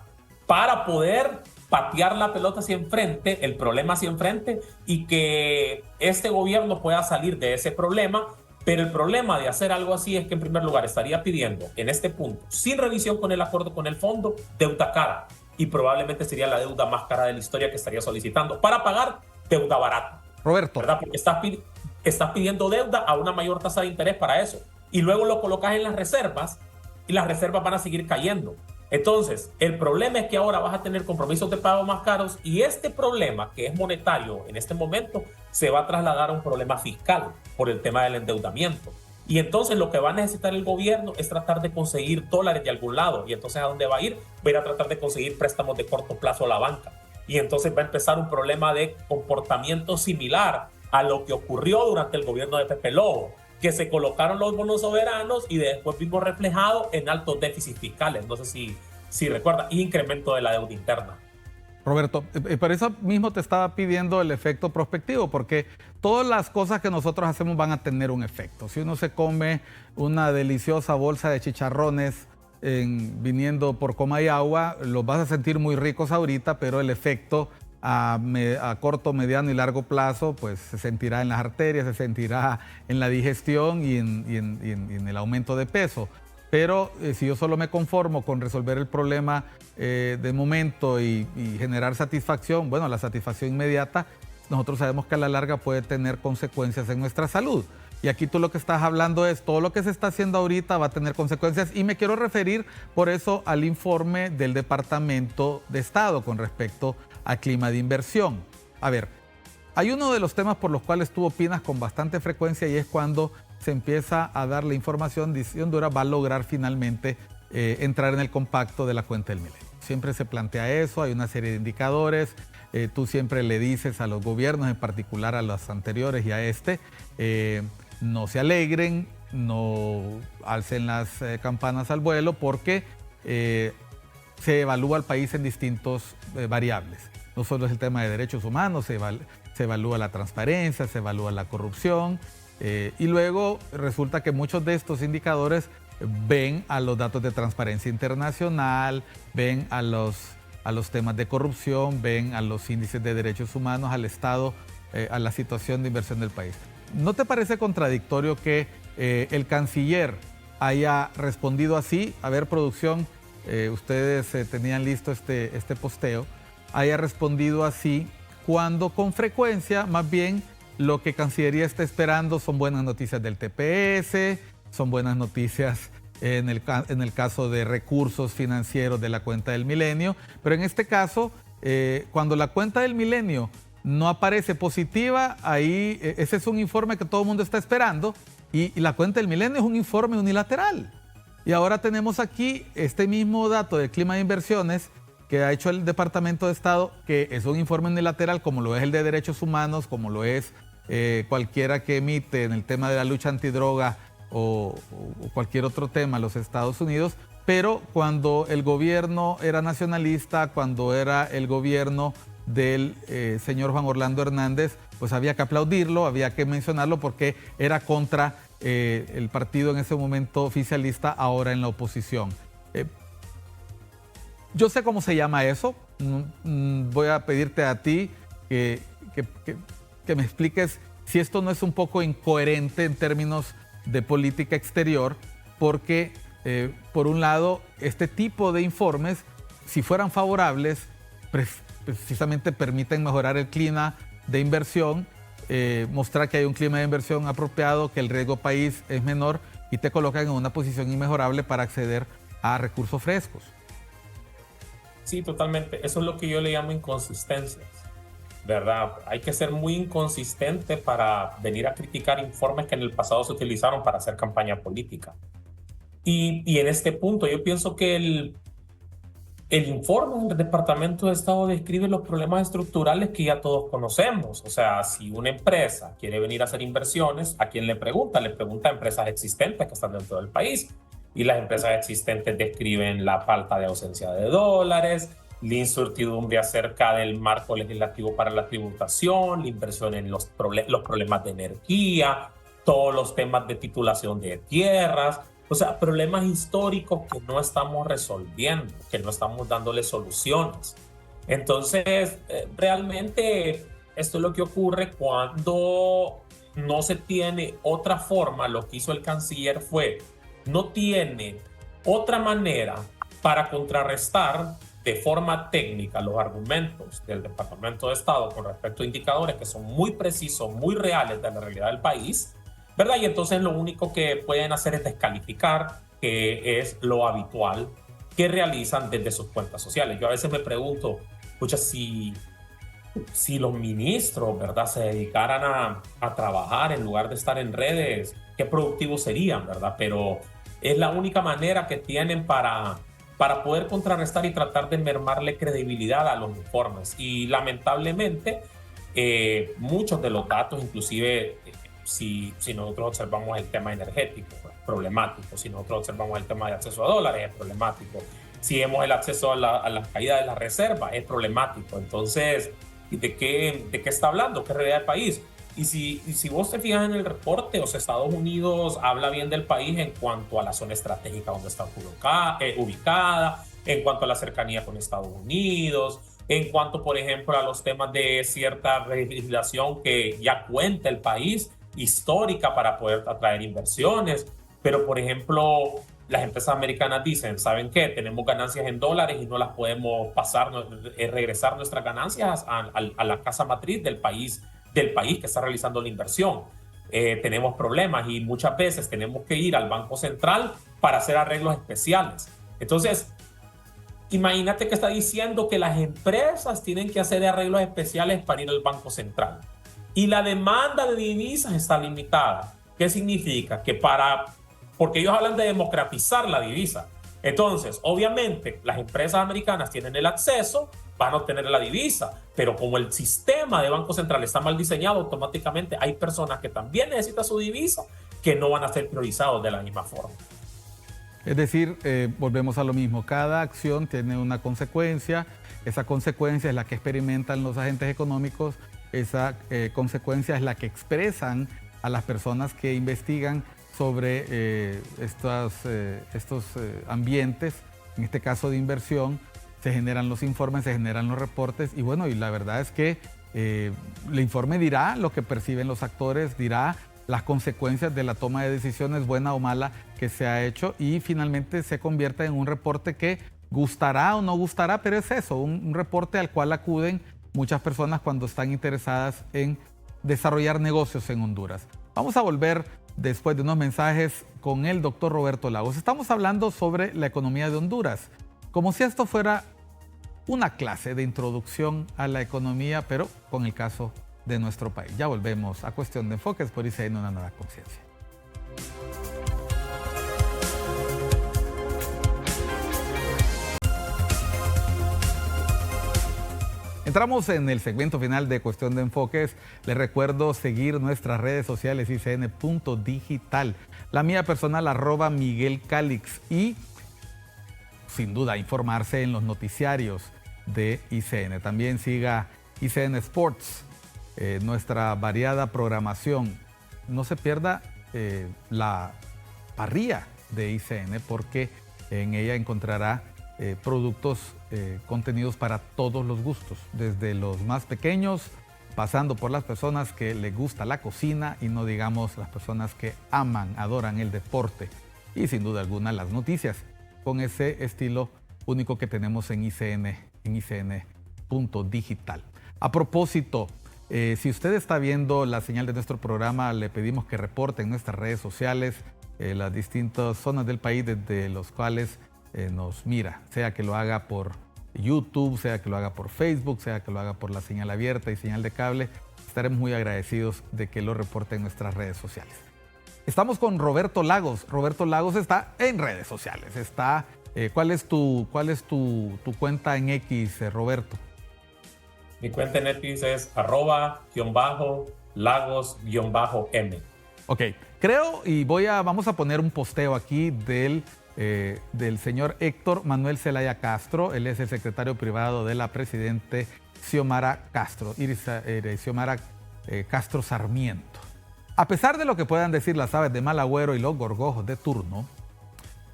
Para poder patear la pelota hacia enfrente, el problema hacia enfrente, y que este gobierno pueda salir de ese problema. Pero el problema de hacer algo así es que, en primer lugar, estaría pidiendo en este punto, sin revisión con el acuerdo con el fondo, deuda cara, y probablemente sería la deuda más cara de la historia que estaría solicitando para pagar deuda barata. Roberto. ¿Verdad? Porque estás pidiendo deuda a una mayor tasa de interés para eso, y luego lo colocas en las reservas, y las reservas van a seguir cayendo. Entonces, el problema es que ahora vas a tener compromisos de pago más caros, y este problema, que es monetario en este momento, se va a trasladar a un problema fiscal por el tema del endeudamiento. Y entonces lo que va a necesitar el gobierno es tratar de conseguir dólares de algún lado. Y entonces, ¿a dónde va a ir? Va a ir a tratar de conseguir préstamos de corto plazo a la banca. Y entonces va a empezar un problema de comportamiento similar a lo que ocurrió durante el gobierno de Pepe Lobo, que se colocaron los bonos soberanos y después vimos reflejado en altos déficits fiscales. No sé si recuerda, y incremento de la deuda interna. Roberto, por eso mismo te estaba pidiendo el efecto prospectivo, porque todas las cosas que nosotros hacemos van a tener un efecto. Si uno se come una deliciosa bolsa de chicharrones viniendo por Comayagua, los vas a sentir muy ricos ahorita, pero el efecto a corto, mediano y largo plazo, pues se sentirá en las arterias, se sentirá en la digestión y en el aumento de peso. Pero si yo solo me conformo con resolver el problema de momento y generar satisfacción, bueno, la satisfacción inmediata, nosotros sabemos que a la larga puede tener consecuencias en nuestra salud. Y aquí tú lo que estás hablando es todo lo que se está haciendo ahorita va a tener consecuencias, y me quiero referir por eso al informe del Departamento de Estado con respecto al clima de inversión. A ver, hay uno de los temas por los cuales tú opinas con bastante frecuencia, y es cuando se empieza a dar la información de si Honduras va a lograr finalmente entrar en el compacto de la cuenta del milenio. Siempre se plantea eso, hay una serie de indicadores, tú siempre le dices a los gobiernos, en particular a los anteriores y a no se alegren, no alcen las campanas al vuelo, porque se evalúa al país en distintos variables. No solo es el tema de derechos humanos, se evalúa la transparencia, se evalúa la corrupción, y luego resulta que muchos de estos indicadores ven a los datos de transparencia internacional, ven a los temas de corrupción, ven a los índices de derechos humanos, al Estado, a la situación de inversión del país. ¿No te parece contradictorio que el canciller haya respondido así? A ver, producción, ustedes tenían listo este posteo, haya respondido así cuando con frecuencia más bien lo que Cancillería está esperando son buenas noticias del TPS, son buenas noticias en el caso de recursos financieros de la cuenta del milenio, pero en este caso, cuando la cuenta del milenio no aparece positiva, ahí ese es un informe que todo el mundo está esperando, y la cuenta del milenio es un informe unilateral. Y ahora tenemos aquí este mismo dato del clima de inversiones que ha hecho el Departamento de Estado, que es un informe unilateral, como lo es el de derechos humanos, como lo es cualquiera que emite en el tema de la lucha antidroga o cualquier otro tema en los Estados Unidos. Pero cuando el gobierno era nacionalista, cuando era el gobierno del señor Juan Orlando Hernández, pues había que aplaudirlo, había que mencionarlo, porque era contra el partido en ese momento oficialista, ahora en la oposición. Yo sé cómo se llama eso. Voy a pedirte a ti que me expliques si esto no es un poco incoherente en términos de política exterior, porque por un lado, este tipo de informes, si fueran favorables, precisamente permiten mejorar el clima de inversión, mostrar que hay un clima de inversión apropiado, que el riesgo país es menor, y te colocan en una posición inmejorable para acceder a recursos frescos. Sí, totalmente. Eso es lo que yo le llamo inconsistencias, ¿verdad? Hay que ser muy inconsistente para venir a criticar informes que en el pasado se utilizaron para hacer campaña política. Y en este punto yo pienso que el informe del Departamento de Estado describe los problemas estructurales que ya todos conocemos. O sea, si una empresa quiere venir a hacer inversiones, ¿a quién le pregunta? Le pregunta a empresas existentes que están dentro del país. Y las empresas existentes describen la falta de ausencia de dólares, la incertidumbre acerca del marco legislativo para la tributación, la inversión en los problemas de energía, todos los temas de titulación de tierras. O sea, problemas históricos que no estamos resolviendo, que no estamos dándole soluciones. Entonces, realmente esto es lo que ocurre cuando no se tiene otra forma. Lo que hizo el canciller fue, no tiene otra manera para contrarrestar de forma técnica los argumentos del Departamento de Estado con respecto a indicadores que son muy precisos, muy reales de la realidad del país, ¿verdad? Y entonces lo único que pueden hacer es descalificar, que es lo habitual que realizan desde sus cuentas sociales. Yo a veces me pregunto, escucha, si los ministros, ¿verdad?, se dedicaran a trabajar en lugar de estar en redes, qué productivos serían, ¿verdad? Pero es la única manera que tienen para poder contrarrestar y tratar de mermarle credibilidad a los informes. Y lamentablemente, muchos de los datos, inclusive si nosotros observamos el tema energético, es problemático. Si nosotros observamos el tema de acceso a dólares, es problemático. Si vemos el acceso a la caída de la reserva, es problemático. Entonces, ¿de qué está hablando? ¿Qué realidad del país? Y si vos te fijas en el reporte, o sea, Estados Unidos habla bien del país en cuanto a la zona estratégica donde está ubicada, en cuanto a la cercanía con Estados Unidos, en cuanto, por ejemplo, a los temas de cierta legislación que ya cuenta el país, histórica, para poder atraer inversiones. Pero, por ejemplo, las empresas americanas dicen, ¿saben qué? Tenemos ganancias en dólares y no las podemos regresar nuestras ganancias a la casa matriz del país que está realizando la inversión. Tenemos problemas y muchas veces tenemos que ir al Banco Central para hacer arreglos especiales. Entonces, imagínate que está diciendo que las empresas tienen que hacer arreglos especiales para ir al Banco Central. Y la demanda de divisas está limitada. ¿Qué significa? Porque ellos hablan de democratizar la divisa. Entonces, obviamente, las empresas americanas tienen el acceso, van a obtener la divisa, pero como el sistema de Banco Central está mal diseñado, automáticamente hay personas que también necesitan su divisa que no van a ser priorizados de la misma forma. Es decir, volvemos a lo mismo, cada acción tiene una consecuencia, esa consecuencia es la que experimentan los agentes económicos, esa consecuencia es la que expresan a las personas que investigan sobre estos ambientes, en este caso de inversión. Se generan los informes, se generan los reportes y bueno, y la verdad es que el informe dirá lo que perciben los actores, dirá las consecuencias de la toma de decisiones, buena o mala, que se ha hecho y finalmente se convierte en un reporte que gustará o no gustará, pero es eso, un reporte al cual acuden muchas personas cuando están interesadas en desarrollar negocios en Honduras. Vamos a volver después de unos mensajes con el doctor Roberto Lagos. Estamos hablando sobre la economía de Honduras, como si esto fuera una clase de introducción a la economía, pero con el caso de nuestro país. Ya volvemos a Cuestión de Enfoques por ICN, una nueva conciencia. Entramos en el segmento final de Cuestión de Enfoques. Les recuerdo seguir nuestras redes sociales icn.digital. La mía personal, @MiguelCalix. Y sin duda informarse en los noticiarios de ICN. También siga ICN Sports, nuestra variada programación. No se pierda la parrilla de ICN porque en ella encontrará productos, contenidos para todos los gustos, desde los más pequeños, pasando por las personas que les gusta la cocina y no digamos las personas que aman, adoran el deporte y sin duda alguna las noticias, con ese estilo único que tenemos en icn.digital. A propósito, si usted está viendo la señal de nuestro programa, le pedimos que reporte en nuestras redes sociales las distintas zonas del país desde los cuales nos mira, sea que lo haga por YouTube, sea que lo haga por Facebook, sea que lo haga por la señal abierta y señal de cable. Estaremos muy agradecidos de que lo reporte en nuestras redes sociales. Estamos con Roberto Lagos. Roberto Lagos está en redes sociales. ¿Cuál es tu cuenta en X, Roberto? Mi cuenta en X es @_Lagos_M. Ok, creo y vamos a poner un posteo aquí del señor Héctor Manuel Zelaya Castro. Él es el secretario privado de la presidente Xiomara Castro, Xiomara Castro Sarmiento. A pesar de lo que puedan decir las aves de mal agüero y los gorgojos de turno,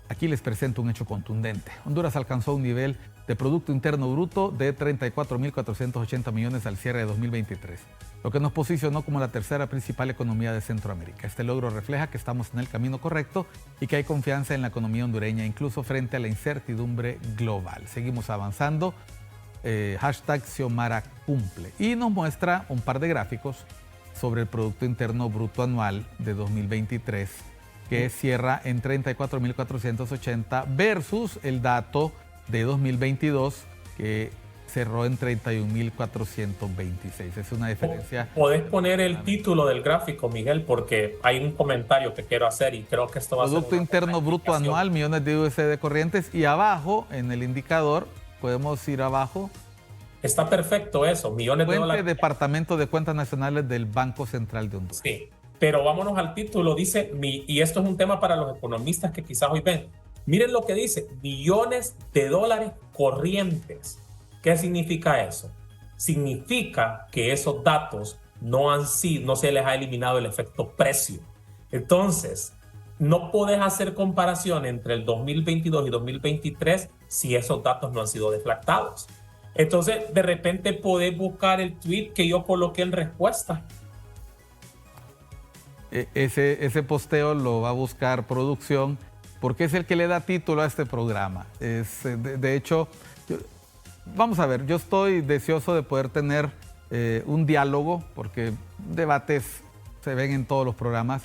Aquí les presento un hecho contundente. Honduras alcanzó un nivel de Producto Interno Bruto de 34.480 millones al cierre de 2023, lo que nos posicionó como la tercera principal economía de Centroamérica. Este logro refleja que estamos en el camino correcto y que hay confianza en la economía hondureña, incluso frente a la incertidumbre global. Seguimos avanzando. Hashtag Xiomara cumple. Y nos muestra un par de gráficos sobre el Producto Interno Bruto anual de 2023, que cierra en 34.480 versus el dato de 2022, que cerró en 31.426. Es una diferencia. ¿Podés poner el título del gráfico, Miguel? Porque hay un comentario que quiero hacer y creo que esto va a ser Producto Interno Bruto anual, millones de USD corrientes, y abajo, en el indicador, podemos ir abajo. Está perfecto eso, millones de dólares. Departamento de Cuentas Nacionales del Banco Central de Honduras. Sí, pero vámonos al título. Dice, y esto es un tema para los economistas que quizás hoy ven. Miren lo que dice, millones de dólares corrientes. ¿Qué significa eso? Significa que esos datos no se les ha eliminado el efecto precio. Entonces, no podés hacer comparación entre el 2022 y 2023 si esos datos no han sido deflactados. Entonces, de repente podés buscar el tweet que yo coloqué en respuesta. Ese posteo lo va a buscar producción porque es el que le da título a este programa. De hecho, vamos a ver, yo estoy deseoso de poder tener un diálogo, porque debates se ven en todos los programas.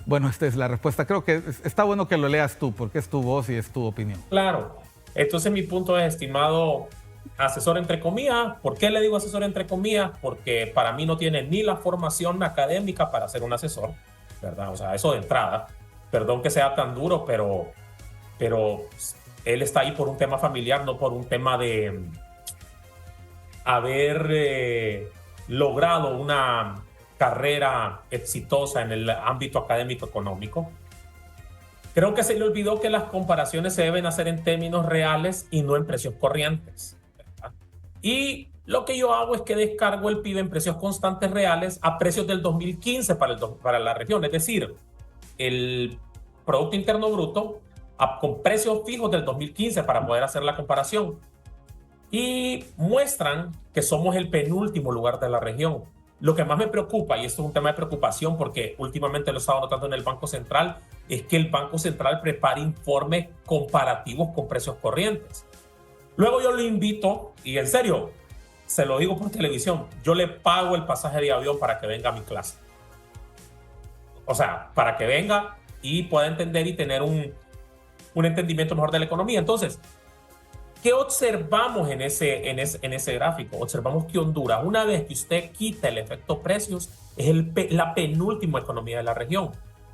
Bueno, esta es la respuesta. Creo que está bueno que lo leas tú, porque es tu voz y es tu opinión. Claro. Entonces mi punto es, estimado asesor entre comillas. ¿Por qué le digo asesor entre comillas? Porque para mí no tiene ni la formación académica para ser un asesor, ¿verdad? O sea, eso de entrada. Perdón que sea tan duro, pero él está ahí por un tema familiar, no por un tema de haber logrado una carrera exitosa en el ámbito académico económico. Creo que se le olvidó que las comparaciones se deben hacer en términos reales y no en precios corrientes, ¿verdad? Y lo que yo hago es que descargo el PIB en precios constantes reales a precios del 2015 para la región, es decir, el Producto Interno Bruto con precios fijos del 2015 para poder hacer la comparación. Y muestran que somos el penúltimo lugar de la región. Lo que más me preocupa, y esto es un tema de preocupación porque últimamente lo he estado notando en el Banco Central, es que el Banco Central prepara informes comparativos con precios corrientes. Luego yo le invito, y en serio, se lo digo por televisión, yo le pago el pasaje de avión para que venga a mi clase. O sea, para que venga y pueda entender y tener un entendimiento mejor de la economía. Entonces, ¿qué observamos en ese gráfico? Observamos que Honduras, una vez que usted quita el efecto precios, es la penúltima economía de la región.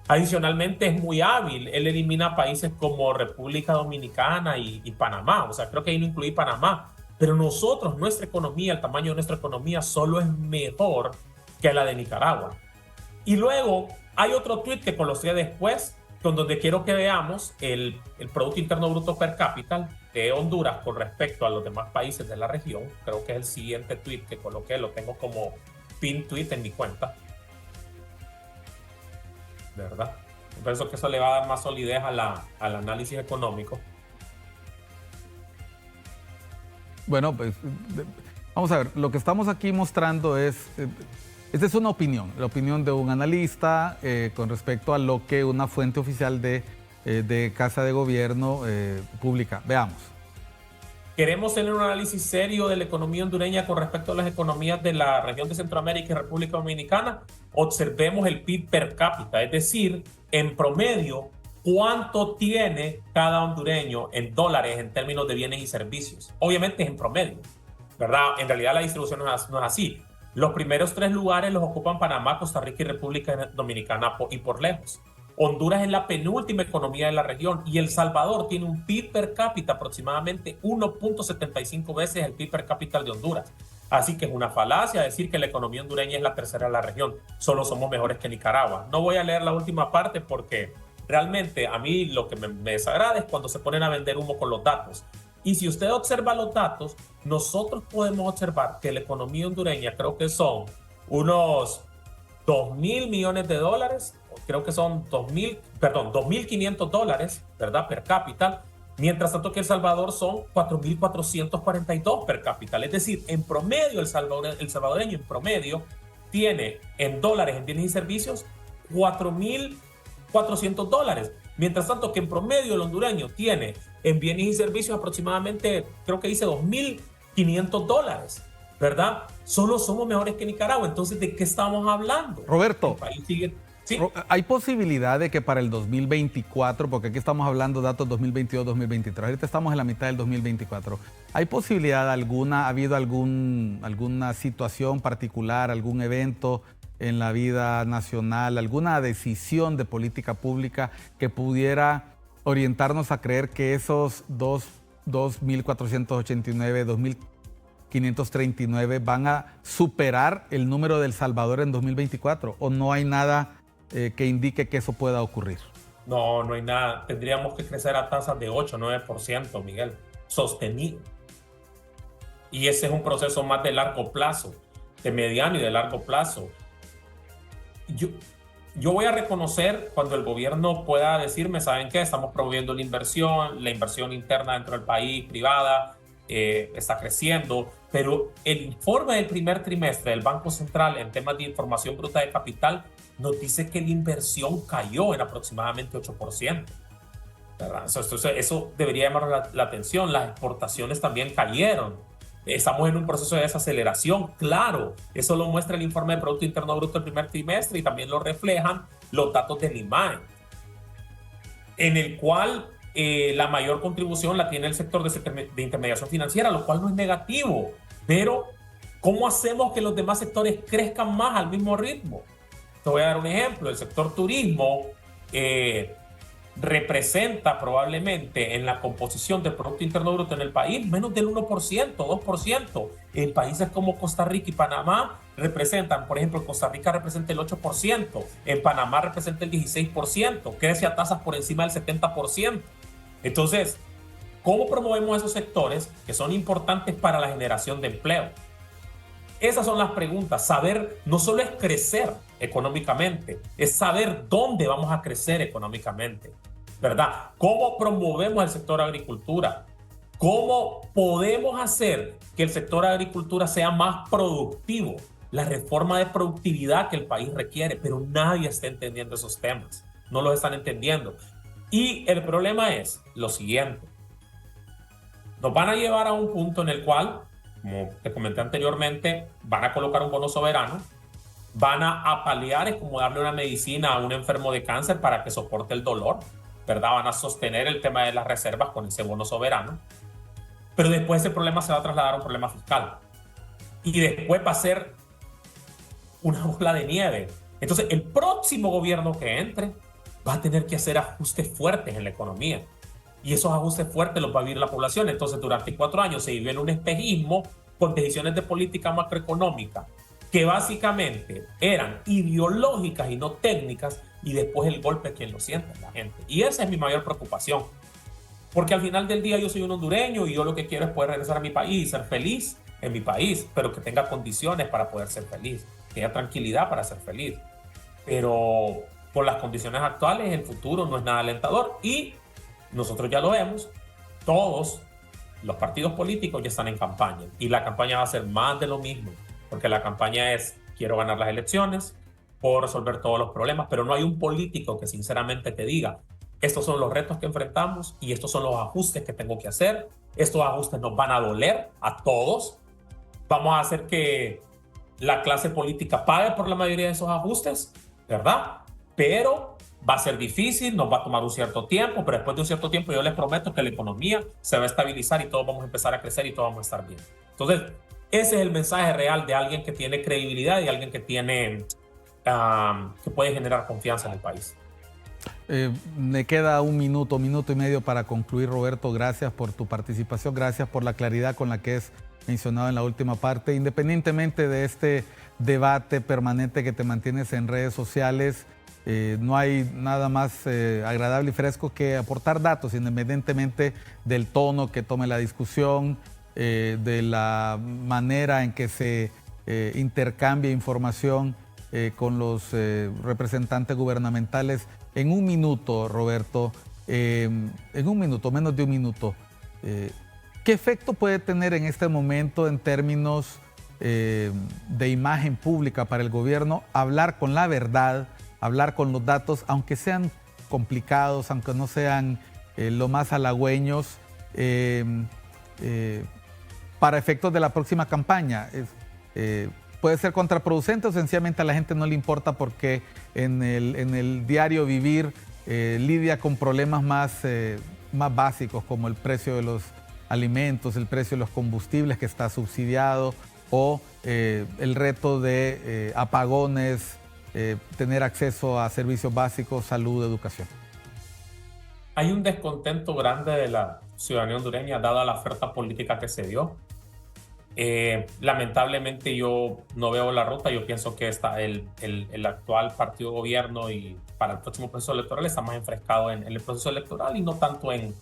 Adicionalmente, es muy hábil. Él elimina países como República Dominicana y Panamá. O sea, creo que ahí no incluí Panamá. Pero nosotros, nuestra economía, el tamaño de nuestra economía solo es mejor que la de Nicaragua. Y luego hay otro tweet que coloqué después, con donde quiero que veamos el Producto Interno Bruto per cápita de Honduras con respecto a los demás países de la región. Creo que es el siguiente tweet que coloqué, lo tengo como pin tweet en mi cuenta. De verdad. Yo pienso que eso le va a dar más solidez al análisis económico. Bueno, pues vamos a ver, lo que estamos aquí mostrando es... Esta es una opinión, la opinión de un analista con respecto a lo que una fuente oficial de Casa de Gobierno publica. Veamos. Queremos tener un análisis serio de la economía hondureña con respecto a las economías de la región de Centroamérica y República Dominicana. Observemos el PIB per cápita, es decir, en promedio, cuánto tiene cada hondureño en dólares en términos de bienes y servicios. Obviamente es en promedio, ¿verdad? En realidad la distribución no es así. Los primeros 3 lugares los ocupan Panamá, Costa Rica y República Dominicana y por lejos. Honduras es la penúltima economía de la región y El Salvador tiene un PIB per cápita aproximadamente 1.75 veces el PIB per cápita de Honduras. Así que es una falacia decir que la economía hondureña es la tercera de la región. Solo somos mejores que Nicaragua. No voy a leer la última parte porque realmente a mí lo que me desagrada es cuando se ponen a vender humo con los datos. Y si usted observa los datos, nosotros podemos observar que la economía hondureña creo que son unos 2.000 millones de dólares, creo que son $2.500, ¿verdad? Per cápita, mientras tanto que El Salvador son 4.442 per cápita. Es decir, en promedio, el salvadoreño en promedio tiene en dólares en bienes y servicios $4.400, mientras tanto que en promedio el hondureño tiene en bienes y servicios aproximadamente, creo que dice $2.500, ¿verdad? Solo somos mejores que Nicaragua. Entonces, ¿de qué estamos hablando? Roberto, El país sigue... ¿Sí? ¿Hay posibilidad de que para el 2024, porque aquí estamos hablando de datos 2022-2023, ahorita estamos en la mitad del 2024, ¿hay posibilidad alguna, ha habido alguna situación particular, algún evento en la vida nacional, alguna decisión de política pública que pudiera orientarnos a creer que esos 2.489, 2.539 van a superar el número del Salvador en 2024? ¿O no hay nada que indique que eso pueda ocurrir? No, no hay nada. Tendríamos que crecer a tasas de 8, 9%, Miguel, sostenido. Y ese es un proceso más de largo plazo, de mediano y de largo plazo. Yo voy a reconocer cuando el gobierno pueda decirme, ¿saben qué? Estamos promoviendo la inversión interna dentro del país, privada, está creciendo, pero el informe del primer trimestre del Banco Central en temas de información bruta de capital nos dice que la inversión cayó en aproximadamente 8%. ¿Verdad? Eso debería llamar la atención. Las exportaciones también cayeron. Estamos en un proceso de desaceleración, claro. Eso lo muestra el informe de Producto Interno Bruto del primer trimestre y también lo reflejan los datos del IMAE, en el cual la mayor contribución la tiene el sector de intermediación financiera, lo cual no es negativo. Pero, ¿cómo hacemos que los demás sectores crezcan más al mismo ritmo? Te voy a dar un ejemplo. El sector turismo representa probablemente en la composición del Producto Interno Bruto en el país menos del 1%, 2%. En países como Costa Rica y Panamá representan, por ejemplo, Costa Rica representa el 8%, en Panamá representa el 16%, crece a tasas por encima del 70%. Entonces, ¿cómo promovemos esos sectores que son importantes para la generación de empleo? Esas son las preguntas. Saber no solo es crecer económicamente, es saber dónde vamos a crecer económicamente, ¿verdad? ¿Cómo promovemos el sector agricultura? ¿Cómo podemos hacer que el sector agricultura sea más productivo? La reforma de productividad que el país requiere, pero nadie está entendiendo esos temas. No los están entendiendo. Y el problema es lo siguiente. Nos van a llevar a un punto en el cual, como te comenté anteriormente, van a colocar un bono soberano, van a paliar, es como darle una medicina a un enfermo de cáncer para que soporte el dolor, ¿verdad? Van a sostener el tema de las reservas con ese bono soberano, pero después ese problema se va a trasladar a un problema fiscal y después va a ser una bola de nieve. Entonces el próximo gobierno que entre va a tener que hacer ajustes fuertes en la economía. Y esos ajustes fuertes los va a vivir la población. Entonces, durante 4 años se vivió en un espejismo con decisiones de política macroeconómica que básicamente eran ideológicas y no técnicas, y después el golpe quien lo siente es la gente. Y esa es mi mayor preocupación. Porque al final del día yo soy un hondureño y yo lo que quiero es poder regresar a mi país y ser feliz en mi país, pero que tenga condiciones para poder ser feliz, que haya tranquilidad para ser feliz. Pero por las condiciones actuales el futuro no es nada alentador y nosotros ya lo vemos, todos los partidos políticos ya están en campaña y la campaña va a ser más de lo mismo, porque la campaña es quiero ganar las elecciones, puedo resolver todos los problemas, pero no hay un político que sinceramente te diga estos son los retos que enfrentamos y estos son los ajustes que tengo que hacer, estos ajustes nos van a doler a todos, vamos a hacer que la clase política pague por la mayoría de esos ajustes, ¿verdad? Pero va a ser difícil, nos va a tomar un cierto tiempo, pero después de un cierto tiempo yo les prometo que la economía se va a estabilizar y todos vamos a empezar a crecer y todos vamos a estar bien. Entonces, ese es el mensaje real de alguien que tiene credibilidad y alguien que tiene que puede generar confianza en el país. Me queda un minuto y medio para concluir, Roberto. Gracias por tu participación, gracias por la claridad con la que es mencionado en la última parte. Independientemente de este debate permanente que te mantienes en redes sociales, no hay nada más agradable y fresco que aportar datos, independientemente del tono que tome la discusión, de la manera en que se intercambia información. con los representantes gubernamentales. En un minuto, Roberto, en un minuto, menos de un minuto, ¿qué efecto puede tener en este momento en términos de imagen pública para el gobierno hablar con la verdad, hablar con los datos, aunque sean complicados, aunque no sean lo más halagüeños, para efectos de la próxima campaña? ¿Puede ser contraproducente o sencillamente a la gente no le importa porque en el diario vivir lidia con problemas más básicos como el precio de los alimentos, el precio de los combustibles que está subsidiado, o el reto de apagones, tener acceso a servicios básicos, salud, educación? Hay un descontento grande de la ciudadanía hondureña dada la oferta política que se dio. Lamentablemente yo no veo la ruta. Yo pienso que el actual partido gobierno y para el próximo proceso electoral está más enfrescado en el proceso electoral y no tanto en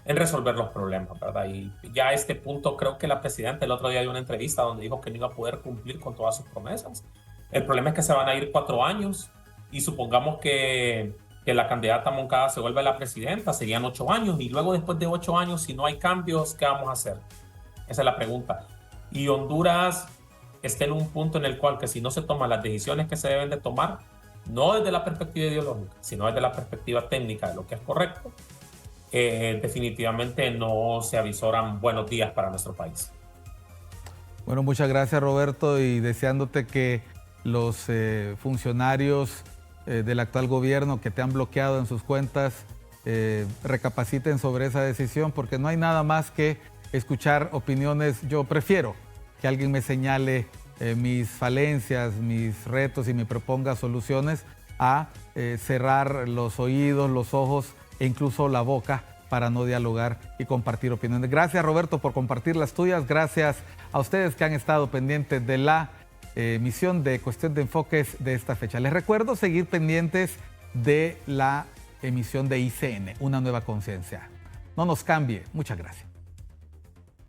resolver los problemas, ¿verdad? Y ya a este punto creo que la presidenta el otro día dio una entrevista donde dijo que no iba a poder cumplir con todas sus promesas. El problema es que se van a ir 4 años y supongamos que la candidata Moncada se vuelve la presidenta, serían 8 años, y luego después de 8 años, si no hay cambios, ¿qué vamos a hacer? Esa es la pregunta. Y Honduras está en un punto en el cual que si no se toman las decisiones que se deben de tomar, no desde la perspectiva ideológica, sino desde la perspectiva técnica de lo que es correcto, definitivamente no se avisoran buenos días para nuestro país. Bueno, muchas gracias, Roberto, y deseándote que los funcionarios del actual gobierno que te han bloqueado en sus cuentas recapaciten sobre esa decisión, porque no hay nada más que escuchar opiniones. Yo prefiero que alguien me señale mis falencias, mis retos y me proponga soluciones a cerrar los oídos, los ojos e incluso la boca para no dialogar y compartir opiniones. Gracias, Roberto, por compartir las tuyas. Gracias a ustedes que han estado pendientes de la emisión de Cuestión de Enfoques de esta fecha. Les recuerdo seguir pendientes de la emisión de ICN, Una Nueva Conciencia. No nos cambie. Muchas gracias.